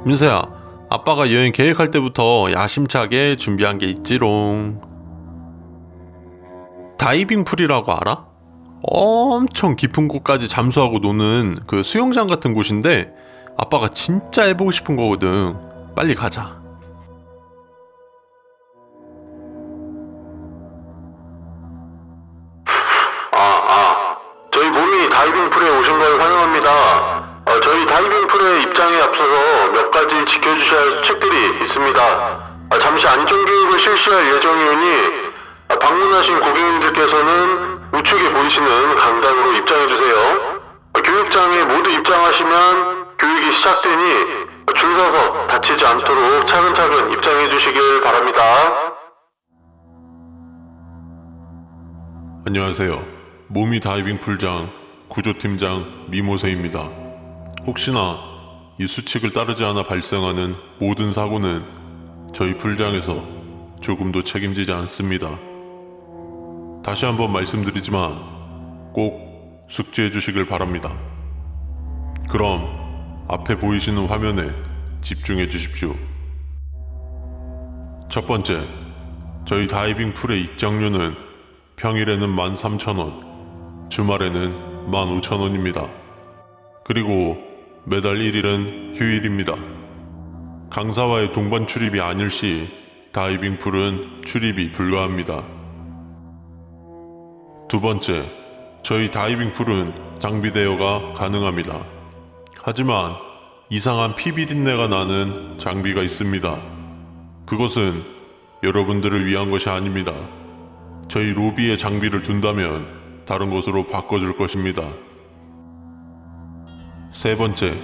민서야, 아빠가 여행 계획할 때부터 야심차게 준비한 게 있지롱. 다이빙 풀이라고 알아? 엄청 깊은 곳까지 잠수하고 노는 그 수영장 같은 곳인데 아빠가 진짜 해보고 싶은 거거든. 빨리 가자. 저희 몸이 다이빙 풀에 오신 걸 환영합니다. 저희 다이빙 풀의 입장에 앞서서 몇 가지 지켜주셔야 할 수칙들이 있습니다. 잠시 안전교육을 실시할 예정이오니 방문하신 고객님들께서는 우측에 보이시는 강당으로 입장해주세요. 교육장에 모두 입장하시면 교육이 시작되니 줄 서서 다치지 않도록 차근차근 입장해주시길 바랍니다. 안녕하세요. 모미 다이빙 풀장 구조팀장 미모세입니다. 혹시나 이 수칙을 따르지 않아 발생하는 모든 사고는 저희 풀장에서 조금도 책임지지 않습니다. 다시 한번 말씀드리지만 꼭 숙지해 주시길 바랍니다. 그럼 앞에 보이시는 화면에 집중해 주십시오. 첫 번째, 저희 다이빙 풀의 입장료는 평일에는 13,000원, 주말에는 15,000원입니다. 그리고 매달 1일은 휴일입니다. 강사와의 동반 출입이 아닐 시 다이빙 풀은 출입이 불가합니다. 두 번째, 저희 다이빙 풀은 장비 대여가 가능합니다. 하지만 이상한 피비린내가 나는 장비가 있습니다. 그것은 여러분들을 위한 것이 아닙니다. 저희 로비에 장비를 둔다면 다른 곳으로 바꿔줄 것입니다. 세 번째,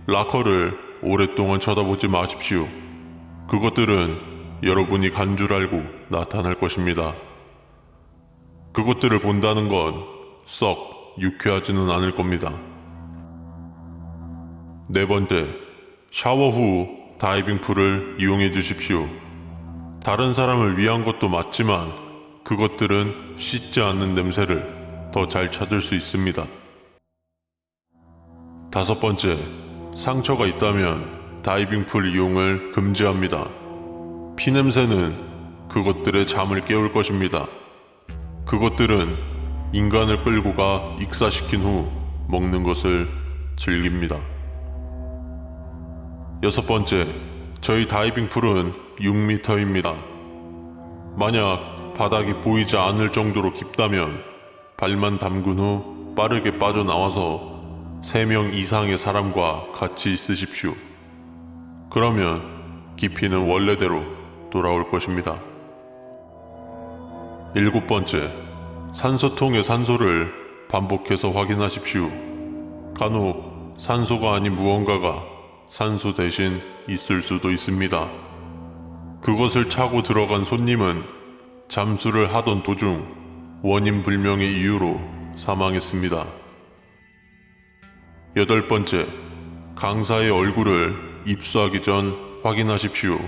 라커를 오랫동안 쳐다보지 마십시오. 그것들은 여러분이 간 줄 알고 나타날 것입니다. 그것들을 본다는 건 썩 유쾌하지는 않을 겁니다. 네 번째, 샤워 후 다이빙 풀을 이용해 주십시오. 다른 사람을 위한 것도 맞지만 그것들은 씻지 않는 냄새를 더 잘 찾을 수 있습니다. 다섯 번째, 상처가 있다면 다이빙 풀 이용을 금지합니다. 피냄새는 그것들의 잠을 깨울 것입니다. 그것들은 인간을 끌고 가 익사시킨 후 먹는 것을 즐깁니다. 여섯 번째, 저희 다이빙 풀은 6m입니다. 만약 바닥이 보이지 않을 정도로 깊다면 발만 담근 후 빠르게 빠져나와서 3명 이상의 사람과 같이 있으십시오. 그러면 깊이는 원래대로 돌아올 것입니다. 일곱 번째, 산소통의 산소를 반복해서 확인하십시오. 간혹 산소가 아닌 무언가가 산소 대신 있을 수도 있습니다. 그것을 차고 들어간 손님은 잠수를 하던 도중 원인 불명의 이유로 사망했습니다. 여덟 번째, 강사의 얼굴을 입수하기 전 확인하십시오.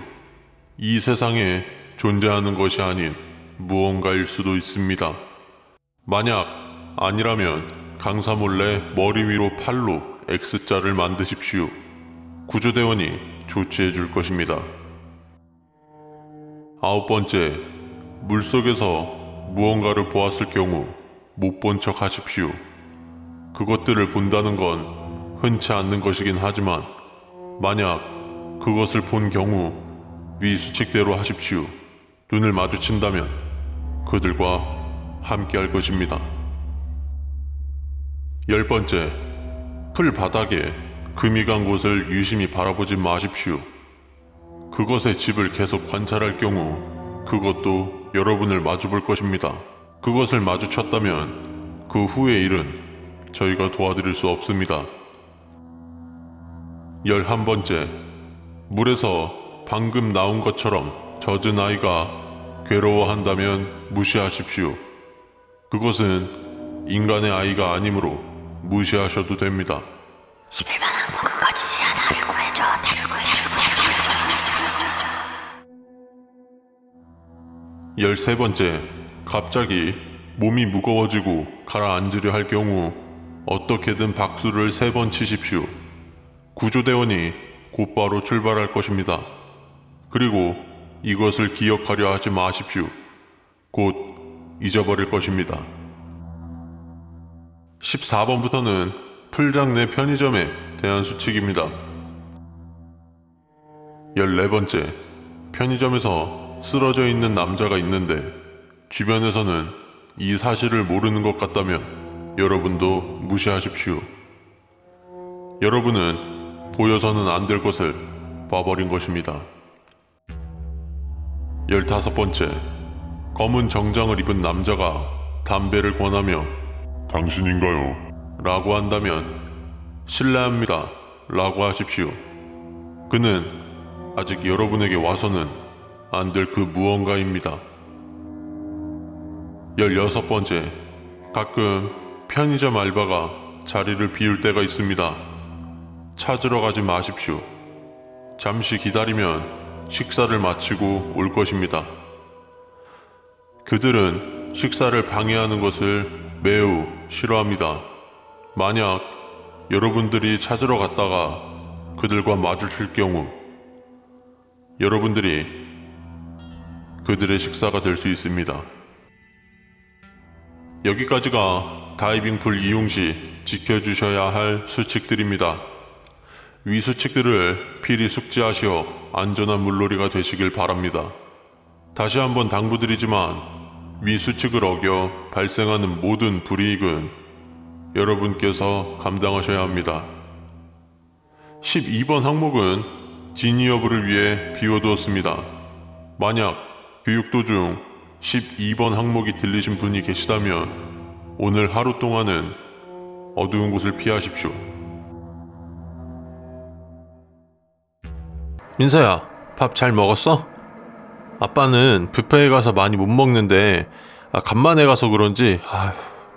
이 세상에 존재하는 것이 아닌 무언가일 수도 있습니다. 만약 아니라면 강사 몰래 머리 위로 팔로 X자를 만드십시오. 구조대원이 조치해 줄 것입니다. 아홉 번째, 물속에서 무언가를 보았을 경우 못 본 척 하십시오. 그것들을 본다는 건 흔치 않는 것이긴 하지만 만약 그것을 본 경우 위 수칙대로 하십시오. 눈을 마주친다면 그들과 함께 할 것입니다. 10번째, 풀 바닥에 금이 간 곳을 유심히 바라보지 마십시오. 그것의 집을 계속 관찰할 경우 그것도 여러분을 마주볼 것입니다. 그것을 마주쳤다면 그 후의 일은 저희가 도와드릴 수 없습니다. 11번째, 물에서 방금 나온 것처럼 젖은 아이가 괴로워한다면 무시하십시오. 그것은 인간의 아이가 아니므로 무시하셔도 됩니다. 11번 항목은 거짓이야. 나를 구해줘. 나를 구해줘. 13번째, 갑자기 몸이 무거워지고 가라앉으려 할 경우 어떻게든 박수를 3번 치십시오. 구조대원이 곧바로 출발할 것입니다. 그리고 이것을 기억하려 하지 마십시오. 곧 잊어버릴 것입니다. 14번부터는 풀장 내 편의점에 대한 수칙입니다. 14번째, 편의점에서 쓰러져 있는 남자가 있는데 주변에서는 이 사실을 모르는 것 같다면 여러분도 무시하십시오. 여러분은 보여서는 안 될 것을 봐버린 것입니다. 15번째, 검은 정장을 입은 남자가 담배를 권하며 당신인가요? 라고 한다면 실례합니다 라고 하십시오. 그는 아직 여러분에게 와서는 안 될 그 무언가입니다. 16번째, 가끔 편의점 알바가 자리를 비울 때가 있습니다. 찾으러 가지 마십시오. 잠시 기다리면 식사를 마치고 올 것입니다. 그들은 식사를 방해하는 것을 매우 싫어합니다. 만약 여러분들이 찾으러 갔다가 그들과 마주칠 경우 여러분들이 그들의 식사가 될 수 있습니다. 여기까지가 다이빙풀 이용 시 지켜주셔야 할 수칙들입니다. 위 수칙들을 필히 숙지하시어 안전한 물놀이가 되시길 바랍니다. 다시 한번 당부드리지만 위 수칙을 어겨 발생하는 모든 불이익은 여러분께서 감당하셔야 합니다. 12번 항목은 진위 여부를 위해 비워두었습니다. 만약 교육 도중 12번 항목이 들리신 분이 계시다면 오늘 하루 동안은 어두운 곳을 피하십시오. 민서야, 밥 잘 먹었어? 아빠는 뷔페에 가서 많이 못 먹는데 간만에 가서 그런지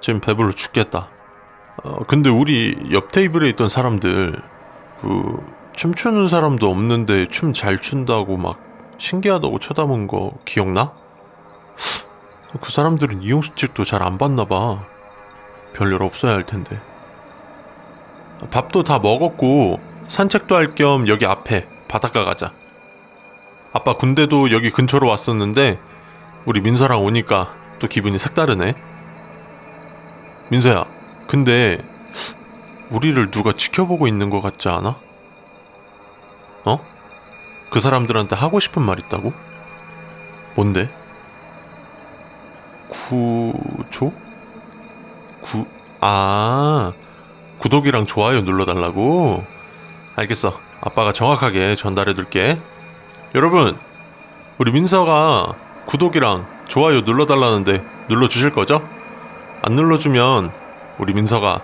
지금 배불러 죽겠다. 근데 우리 옆 테이블에 있던 사람들 춤추는 사람도 없는데 춤 잘 춘다고 막 신기하다고 쳐다본 거 기억나? 그 사람들은 이용수칙도 잘 안 봤나 봐. 별일 없어야 할 텐데. 밥도 다 먹었고 산책도 할 겸 여기 앞에 바닷가 가자. 아빠 군대도 여기 근처로 왔었는데 우리 민서랑 오니까 또 기분이 색다르네. 민서야, 근데 우리를 누가 지켜보고 있는 것 같지 않아? 그 사람들한테 하고 싶은 말 있다고? 뭔데? 구독이랑 좋아요 눌러달라고? 알겠어. 아빠가 정확하게 전달해둘게. 여러분, 우리 민서가 구독이랑 좋아요 눌러달라는데 눌러주실 거죠? 안 눌러주면 우리 민서가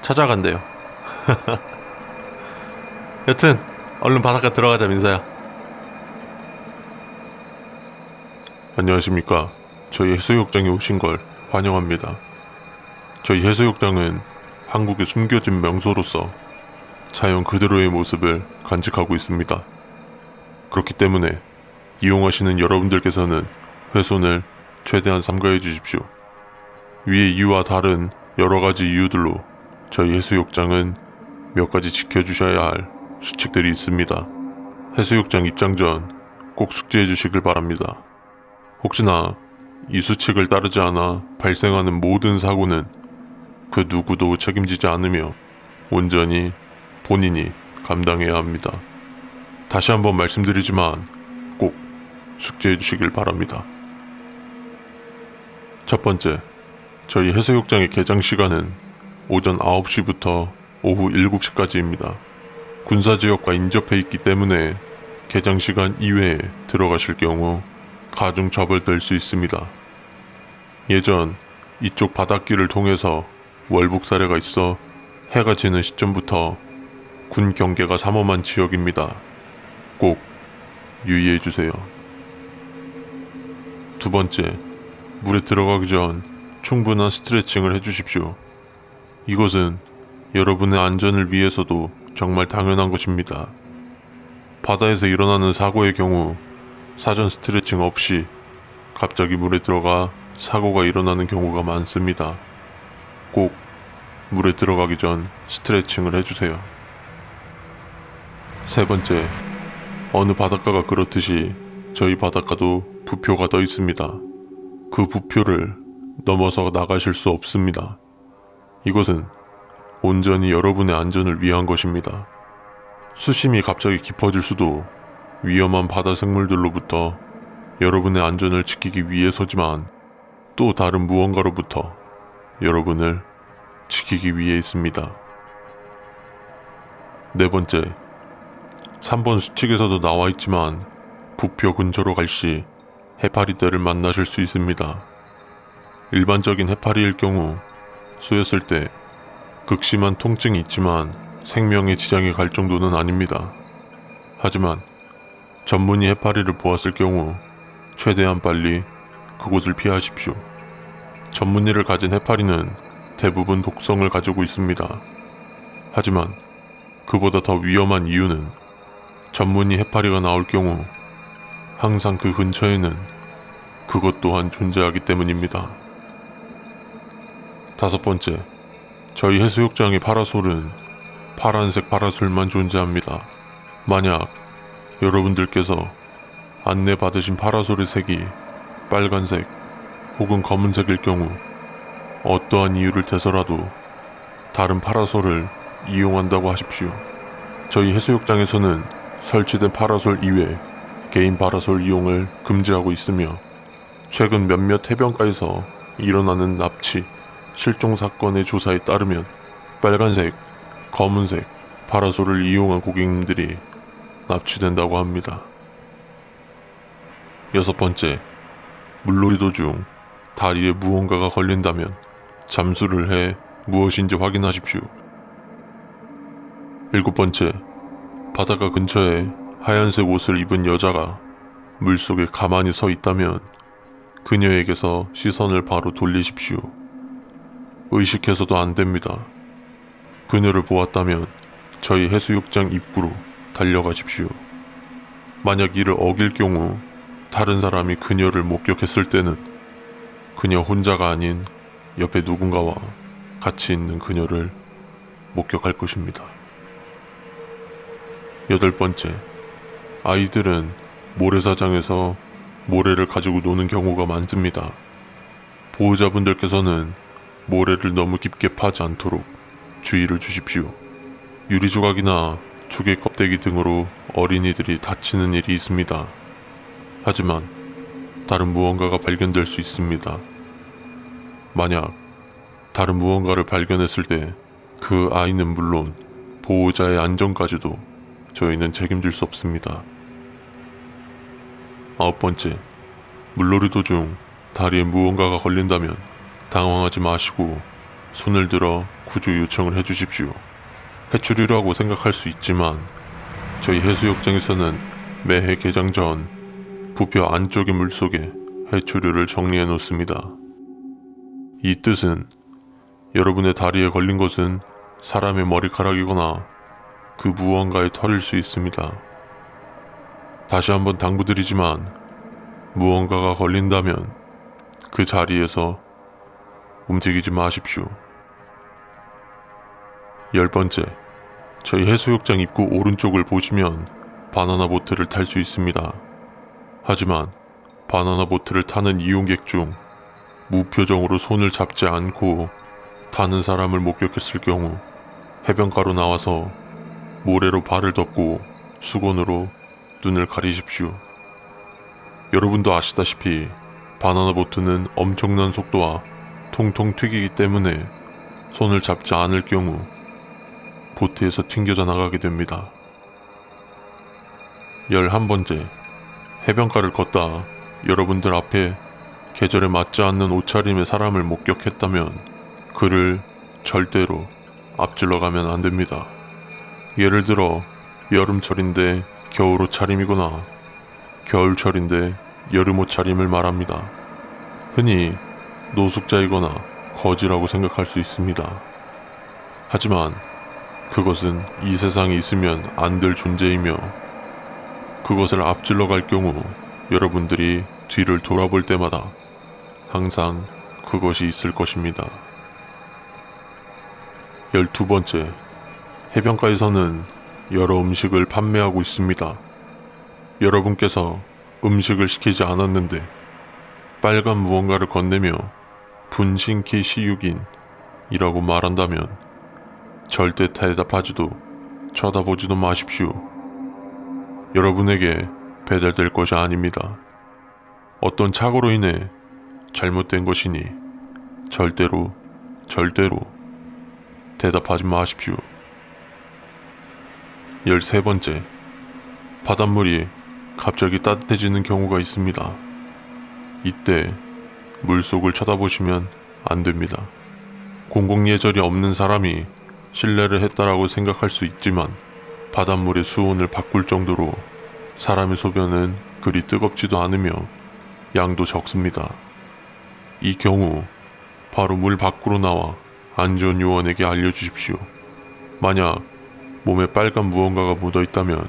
찾아간대요. 여튼 얼른 바닷가 들어가자, 민서야. 안녕하십니까. 저희 해수욕장에 오신 걸 환영합니다. 저희 해수욕장은 한국의 숨겨진 명소로서 자연 그대로의 모습을 간직하고 있습니다. 그렇기 때문에 이용하시는 여러분들께서는 훼손을 최대한 삼가해 주십시오. 위의 이유와 다른 여러 가지 이유들로 저희 해수욕장은 몇 가지 지켜주셔야 할 수칙들이 있습니다. 해수욕장 입장 전 꼭 숙지해 주시길 바랍니다. 혹시나 이 수칙을 따르지 않아 발생하는 모든 사고는 그 누구도 책임지지 않으며 온전히 본인이 감당해야 합니다. 다시 한번 말씀드리지만 꼭 숙지해 주시길 바랍니다. 첫 번째, 저희 해수욕장의 개장 시간은 오전 9시부터 오후 7시까지입니다. 군사지역과 인접해 있기 때문에 개장시간 이외에 들어가실 경우 가중 처벌될 수 있습니다. 예전 이쪽 바닷길을 통해서 월북 사례가 있어 해가 지는 시점부터 군 경계가 삼엄한 지역입니다. 꼭 유의해주세요. 두 번째, 물에 들어가기 전 충분한 스트레칭을 해주십시오. 이것은 여러분의 안전을 위해서도 정말 당연한 것입니다. 바다에서 일어나는 사고의 경우 사전 스트레칭 없이 갑자기 물에 들어가 사고가 일어나는 경우가 많습니다. 꼭 물에 들어가기 전 스트레칭을 해주세요. 세 번째, 어느 바닷가가 그렇듯이 저희 바닷가도 부표가 떠 있습니다. 그 부표를 넘어서 나가실 수 없습니다. 이것은 온전히 여러분의 안전을 위한 것입니다. 수심이 갑자기 깊어질 수도 위험한 바다 생물들로부터 여러분의 안전을 지키기 위해서지만 또 다른 무언가로부터 여러분을 지키기 위해 있습니다. 네 번째, 3번 수칙에서도 나와 있지만 부표 근처로 갈 시 해파리떼를 만나실 수 있습니다. 일반적인 해파리일 경우 쏘였을 때 극심한 통증이 있지만 생명에 지장이 갈 정도는 아닙니다. 하지만 전문의 해파리를 보았을 경우 최대한 빨리 그곳을 피하십시오. 전문의를 가진 해파리는 대부분 독성을 가지고 있습니다. 하지만 그보다 더 위험한 이유는 전문의 해파리가 나올 경우 항상 그 근처에는 그것 또한 존재하기 때문입니다. 다섯 번째, 저희 해수욕장의 파라솔은 파란색 파라솔만 존재합니다. 만약 여러분들께서 안내 받으신 파라솔의 색이 빨간색 혹은 검은색일 경우 어떠한 이유를 대서라도 다른 파라솔을 이용한다고 하십시오. 저희 해수욕장에서는 설치된 파라솔 이외 개인 파라솔 이용을 금지하고 있으며 최근 몇몇 해변가에서 일어나는 납치, 실종 사건의 조사에 따르면 빨간색, 검은색 파라솔을 이용한 고객님들이 납치된다고 합니다. 여섯 번째, 물놀이 도중 다리에 무언가가 걸린다면 잠수를 해 무엇인지 확인하십시오. 일곱 번째, 바닷가 근처에 하얀색 옷을 입은 여자가 물속에 가만히 서 있다면 그녀에게서 시선을 바로 돌리십시오. 의식해서도 안 됩니다. 그녀를 보았다면 저희 해수욕장 입구로 달려가십시오. 만약 이를 어길 경우 다른 사람이 그녀를 목격했을 때는 그녀 혼자가 아닌 옆에 누군가와 같이 있는 그녀를 목격할 것입니다. 여덟 번째, 아이들은 모래사장에서 모래를 가지고 노는 경우가 많습니다. 보호자분들께서는 모래를 너무 깊게 파지 않도록 주의를 주십시오. 유리조각이나 조개 껍데기 등으로 어린이들이 다치는 일이 있습니다. 하지만 다른 무언가가 발견될 수 있습니다. 만약 다른 무언가를 발견했을 때 그 아이는 물론 보호자의 안전까지도 저희는 책임질 수 없습니다. 아홉 번째, 물놀이 도중 다리에 무언가가 걸린다면 당황하지 마시고 손을 들어 구조 요청을 해주십시오. 해초류라고 생각할 수 있지만 저희 해수욕장에서는 매해 개장 전 부표 안쪽의 물속에 해초류를 정리해 놓습니다. 이 뜻은 여러분의 다리에 걸린 것은 사람의 머리카락이거나 그 무언가의 털일 수 있습니다. 다시 한번 당부드리지만 무언가가 걸린다면 그 자리에서 움직이지 마십시오. 열 번째, 저희 해수욕장 입구 오른쪽을 보시면 바나나 보트를 탈 수 있습니다. 하지만 바나나 보트를 타는 이용객 중 무표정으로 손을 잡지 않고 타는 사람을 목격했을 경우 해변가로 나와서 모래로 발을 덮고 수건으로 눈을 가리십시오. 여러분도 아시다시피 바나나 보트는 엄청난 속도와 통통 튀기기 때문에 손을 잡지 않을 경우 보트에서 튕겨져 나가게 됩니다. 11번째, 해변가를 걷다 여러분들 앞에 계절에 맞지 않는 옷차림의 사람을 목격했다면 그를 절대로 앞질러 가면 안 됩니다. 예를 들어 여름철인데 겨울 옷차림이거나 겨울철인데 여름 옷차림을 말합니다. 흔히 노숙자이거나 거지라고 생각할 수 있습니다. 하지만 그것은 이 세상에 있으면 안 될 존재이며 그것을 앞질러 갈 경우 여러분들이 뒤를 돌아볼 때마다 항상 그것이 있을 것입니다. 12번째, 해변가에서는 여러 음식을 판매하고 있습니다. 여러분께서 음식을 시키지 않았는데 빨간 무언가를 건네며 분신키 시육인이라고 말한다면 절대 대답하지도 쳐다보지도 마십시오. 여러분에게 배달될 것이 아닙니다. 어떤 착오로 인해 잘못된 것이니 절대로 대답하지 마십시오. 13번째, 바닷물이 갑자기 따뜻해지는 경우가 있습니다. 이때 물속을 쳐다보시면 안 됩니다. 공공예절이 없는 사람이 실례를 했다라고 생각할 수 있지만 바닷물의 수온을 바꿀 정도로 사람의 소변은 그리 뜨겁지도 않으며 양도 적습니다. 이 경우 바로 물 밖으로 나와 안전요원에게 알려주십시오. 만약 몸에 빨간 무언가가 묻어 있다면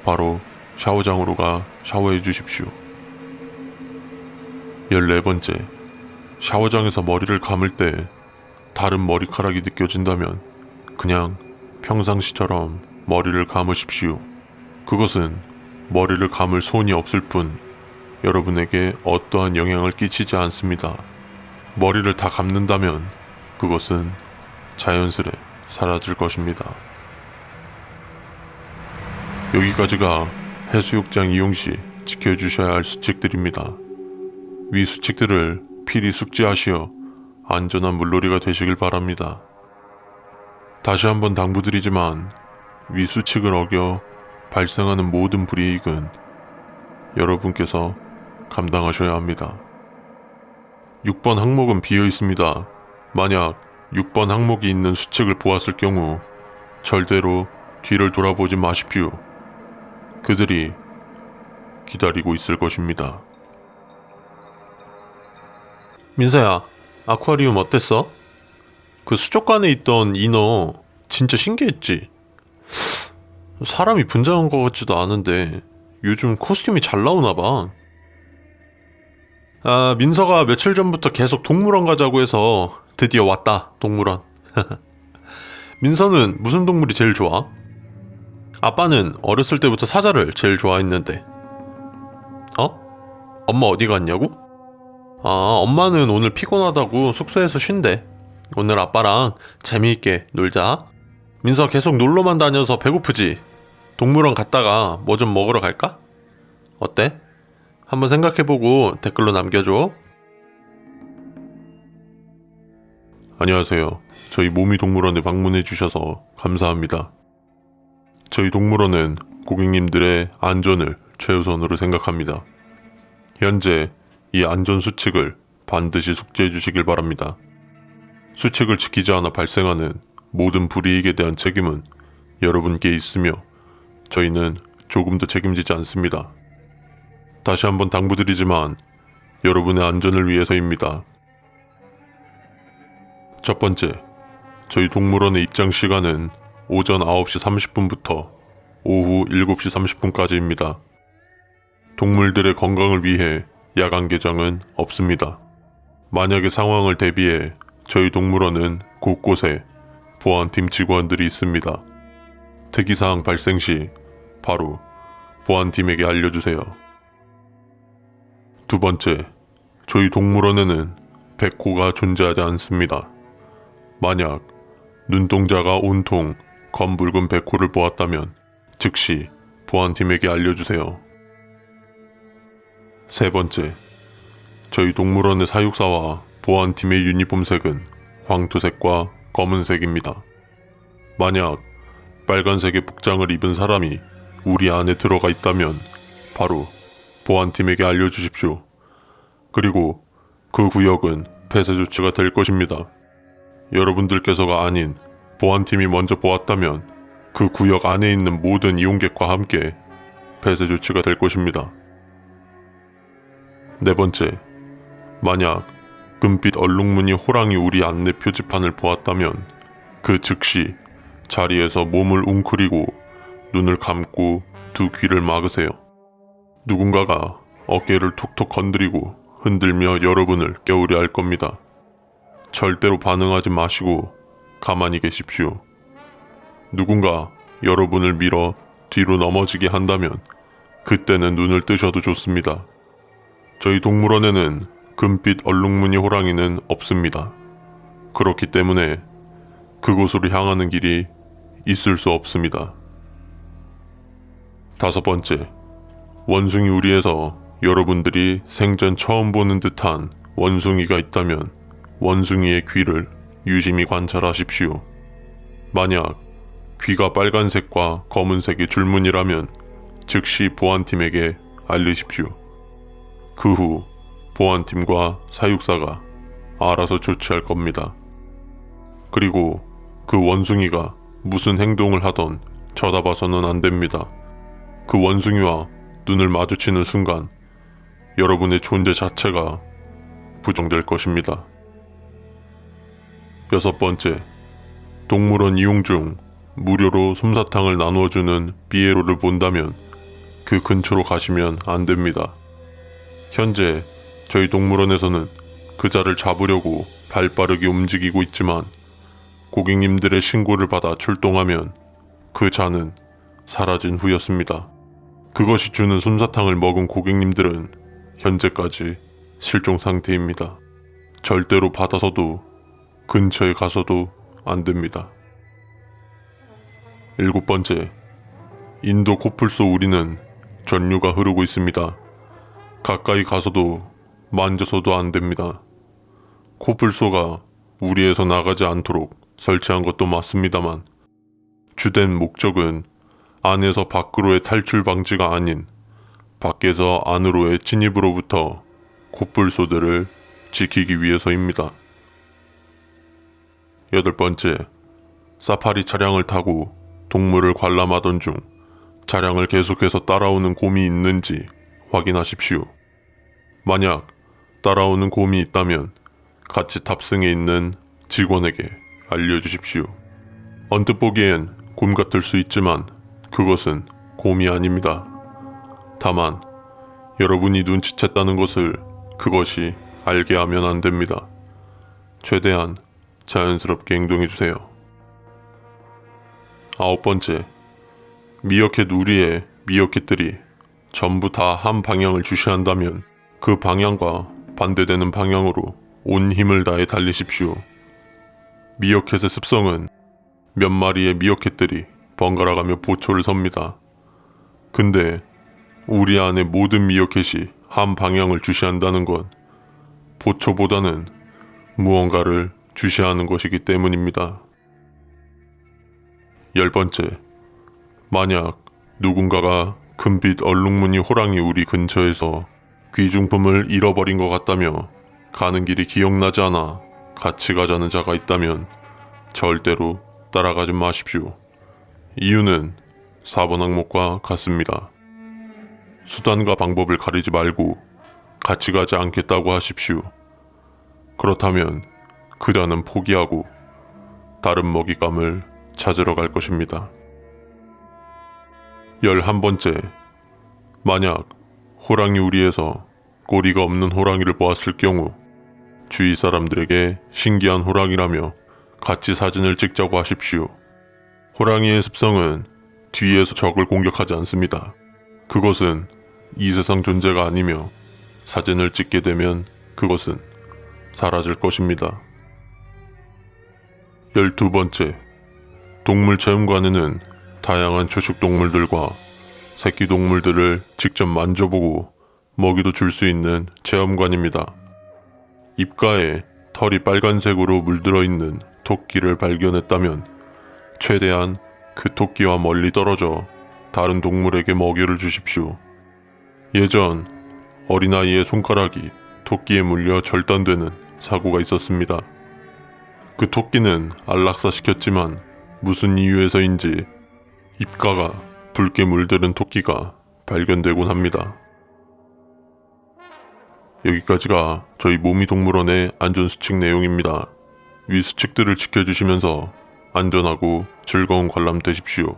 바로 샤워장으로 가 샤워해 주십시오. 14번째, 샤워장에서 머리를 감을 때 다른 머리카락이 느껴진다면 그냥 평상시처럼 머리를 감으십시오. 그것은 머리를 감을 손이 없을 뿐 여러분에게 어떠한 영향을 끼치지 않습니다. 머리를 다 감는다면 그것은 자연스레 사라질 것입니다. 여기까지가 해수욕장 이용 시 지켜주셔야 할 수칙들입니다. 위 수칙들을 필히 숙지하시어 안전한 물놀이가 되시길 바랍니다. 다시 한번 당부드리지만 위 수칙을 어겨 발생하는 모든 불이익은 여러분께서 감당하셔야 합니다. 6번 항목은 비어 있습니다. 만약 6번 항목이 있는 수칙을 보았을 경우 절대로 뒤를 돌아보지 마십시오. 그들이 기다리고 있을 것입니다. 민서야, 아쿠아리움 어땠어? 그 수족관에 있던 인어 진짜 신기했지? 사람이 분장한 것 같지도 않은데 요즘 코스튬이 잘 나오나봐. 아, 민서가 며칠 전부터 계속 동물원 가자고 해서 드디어 왔다, 동물원. 민서는 무슨 동물이 제일 좋아? 아빠는 어렸을 때부터 사자를 제일 좋아했는데. 엄마 어디 갔냐고? 아, 엄마는 오늘 피곤하다고 숙소에서 쉰대. 오늘 아빠랑 재미있게 놀자. 민서 계속 놀러만 다녀서 배고프지? 동물원 갔다가 뭐 좀 먹으러 갈까? 어때? 한번 생각해보고 댓글로 남겨줘. 안녕하세요. 저희 모미동물원에 방문해주셔서 감사합니다. 저희 동물원은 고객님들의 안전을 최우선으로 생각합니다. 현재 이 안전수칙을 반드시 숙지해 주시길 바랍니다. 수칙을 지키지 않아 발생하는 모든 불이익에 대한 책임은 여러분께 있으며 저희는 조금도 책임지지 않습니다. 다시 한번 당부드리지만 여러분의 안전을 위해서입니다. 첫 번째, 저희 동물원의 입장 시간은 오전 9시 30분부터 오후 7시 30분까지입니다. 동물들의 건강을 위해 야간 개장은 없습니다. 만약의 상황을 대비해 저희 동물원은 곳곳에 보안팀 직원들이 있습니다. 특이사항 발생 시 바로 보안팀에게 알려주세요. 두 번째, 저희 동물원에는 백호가 존재하지 않습니다. 만약 눈동자가 온통 검붉은 백호를 보았다면 즉시 보안팀에게 알려주세요. 세 번째, 저희 동물원의 사육사와 보안팀의 유니폼색은 황토색과 검은색입니다. 만약 빨간색의 복장을 입은 사람이 우리 안에 들어가 있다면 바로 보안팀에게 알려주십시오. 그리고 그 구역은 폐쇄 조치가 될 것입니다. 여러분들께서가 아닌 보안팀이 먼저 보았다면 그 구역 안에 있는 모든 이용객과 함께 폐쇄 조치가 될 것입니다. 네 번째, 만약 금빛 얼룩무늬 호랑이 우리 안내 표지판을 보았다면 그 즉시 자리에서 몸을 웅크리고 눈을 감고 두 귀를 막으세요. 누군가가 어깨를 툭툭 건드리고 흔들며 여러분을 깨우려 할 겁니다. 절대로 반응하지 마시고 가만히 계십시오. 누군가 여러분을 밀어 뒤로 넘어지게 한다면 그때는 눈을 뜨셔도 좋습니다. 저희 동물원에는 금빛 얼룩무늬 호랑이는 없습니다. 그렇기 때문에 그곳으로 향하는 길이 있을 수 없습니다. 다섯 번째, 원숭이 우리에서 여러분들이 생전 처음 보는 듯한 원숭이가 있다면 원숭이의 귀를 유심히 관찰하십시오. 만약 귀가 빨간색과 검은색의 줄무늬라면 즉시 보안팀에게 알리십시오. 그 후 보안팀과 사육사가 알아서 조치할 겁니다. 그리고 그 원숭이가 무슨 행동을 하던 쳐다봐서는 안 됩니다. 그 원숭이와 눈을 마주치는 순간 여러분의 존재 자체가 부정될 것입니다. 여섯 번째, 동물원 이용 중 무료로 솜사탕을 나누어주는 삐에로를 본다면 그 근처로 가시면 안 됩니다. 현재 저희 동물원에서는 그자를 잡으려고 발빠르게 움직이고 있지만 고객님들의 신고를 받아 출동하면 그 자는 사라진 후였습니다. 그것이 주는 솜사탕을 먹은 고객님들은 현재까지 실종 상태입니다. 절대로 받아서도 근처에 가서도 안 됩니다. 일곱 번째, 인도 코뿔소 우리는 전류가 흐르고 있습니다. 가까이 가서도 만져서도 안 됩니다. 코뿔소가 우리에서 나가지 않도록 설치한 것도 맞습니다만 주된 목적은 안에서 밖으로의 탈출 방지가 아닌 밖에서 안으로의 진입으로부터 코뿔소들을 지키기 위해서입니다. 여덟 번째, 사파리 차량을 타고 동물을 관람하던 중 차량을 계속해서 따라오는 곰이 있는지 확인하십시오. 만약 따라오는 곰이 있다면 같이 탑승해 있는 직원에게 알려주십시오. 언뜻 보기엔 곰 같을 수 있지만 그것은 곰이 아닙니다. 다만 여러분이 눈치챘다는 것을 그것이 알게 하면 안 됩니다. 최대한 자연스럽게 행동해주세요. 아홉 번째, 미어캣 우리의 미어캣들이 전부 다 한 방향을 주시한다면 그 방향과 반대되는 방향으로 온 힘을 다해 달리십시오. 미어캣의 습성은 몇 마리의 미어캣들이 번갈아가며 보초를 섭니다. 근데 우리 안의 모든 미어캣이 한 방향을 주시한다는 건 보초보다는 무언가를 주시하는 것이기 때문입니다. 열 번째, 만약 누군가가 금빛 얼룩무늬 호랑이 우리 근처에서 귀중품을 잃어버린 것 같다며 가는 길이 기억나지 않아 같이 가자는 자가 있다면 절대로 따라가지 마십시오. 이유는 4번 항목과 같습니다. 수단과 방법을 가리지 말고 같이 가지 않겠다고 하십시오. 그렇다면 그자는 포기하고 다른 먹잇감을 찾으러 갈 것입니다. 11번째, 만약 호랑이 우리에서 꼬리가 없는 호랑이를 보았을 경우 주위 사람들에게 신기한 호랑이라며 같이 사진을 찍자고 하십시오. 호랑이의 습성은 뒤에서 적을 공격하지 않습니다. 그것은 이 세상 존재가 아니며 사진을 찍게 되면 그것은 사라질 것입니다. 12번째, 동물체험관에는 다양한 초식동물들과 새끼동물들을 직접 만져보고 먹이도 줄 수 있는 체험관입니다. 입가에 털이 빨간색으로 물들어 있는 토끼를 발견했다면 최대한 그 토끼와 멀리 떨어져 다른 동물에게 먹이를 주십시오. 예전 어린아이의 손가락이 토끼에 물려 절단되는 사고가 있었습니다. 그 토끼는 안락사시켰지만 무슨 이유에서인지 입가가 붉게 물들은 토끼가 발견되곤 합니다. 여기까지가 저희 모미동물원의 안전수칙 내용입니다. 위 수칙들을 지켜주시면서 안전하고 즐거운 관람 되십시오.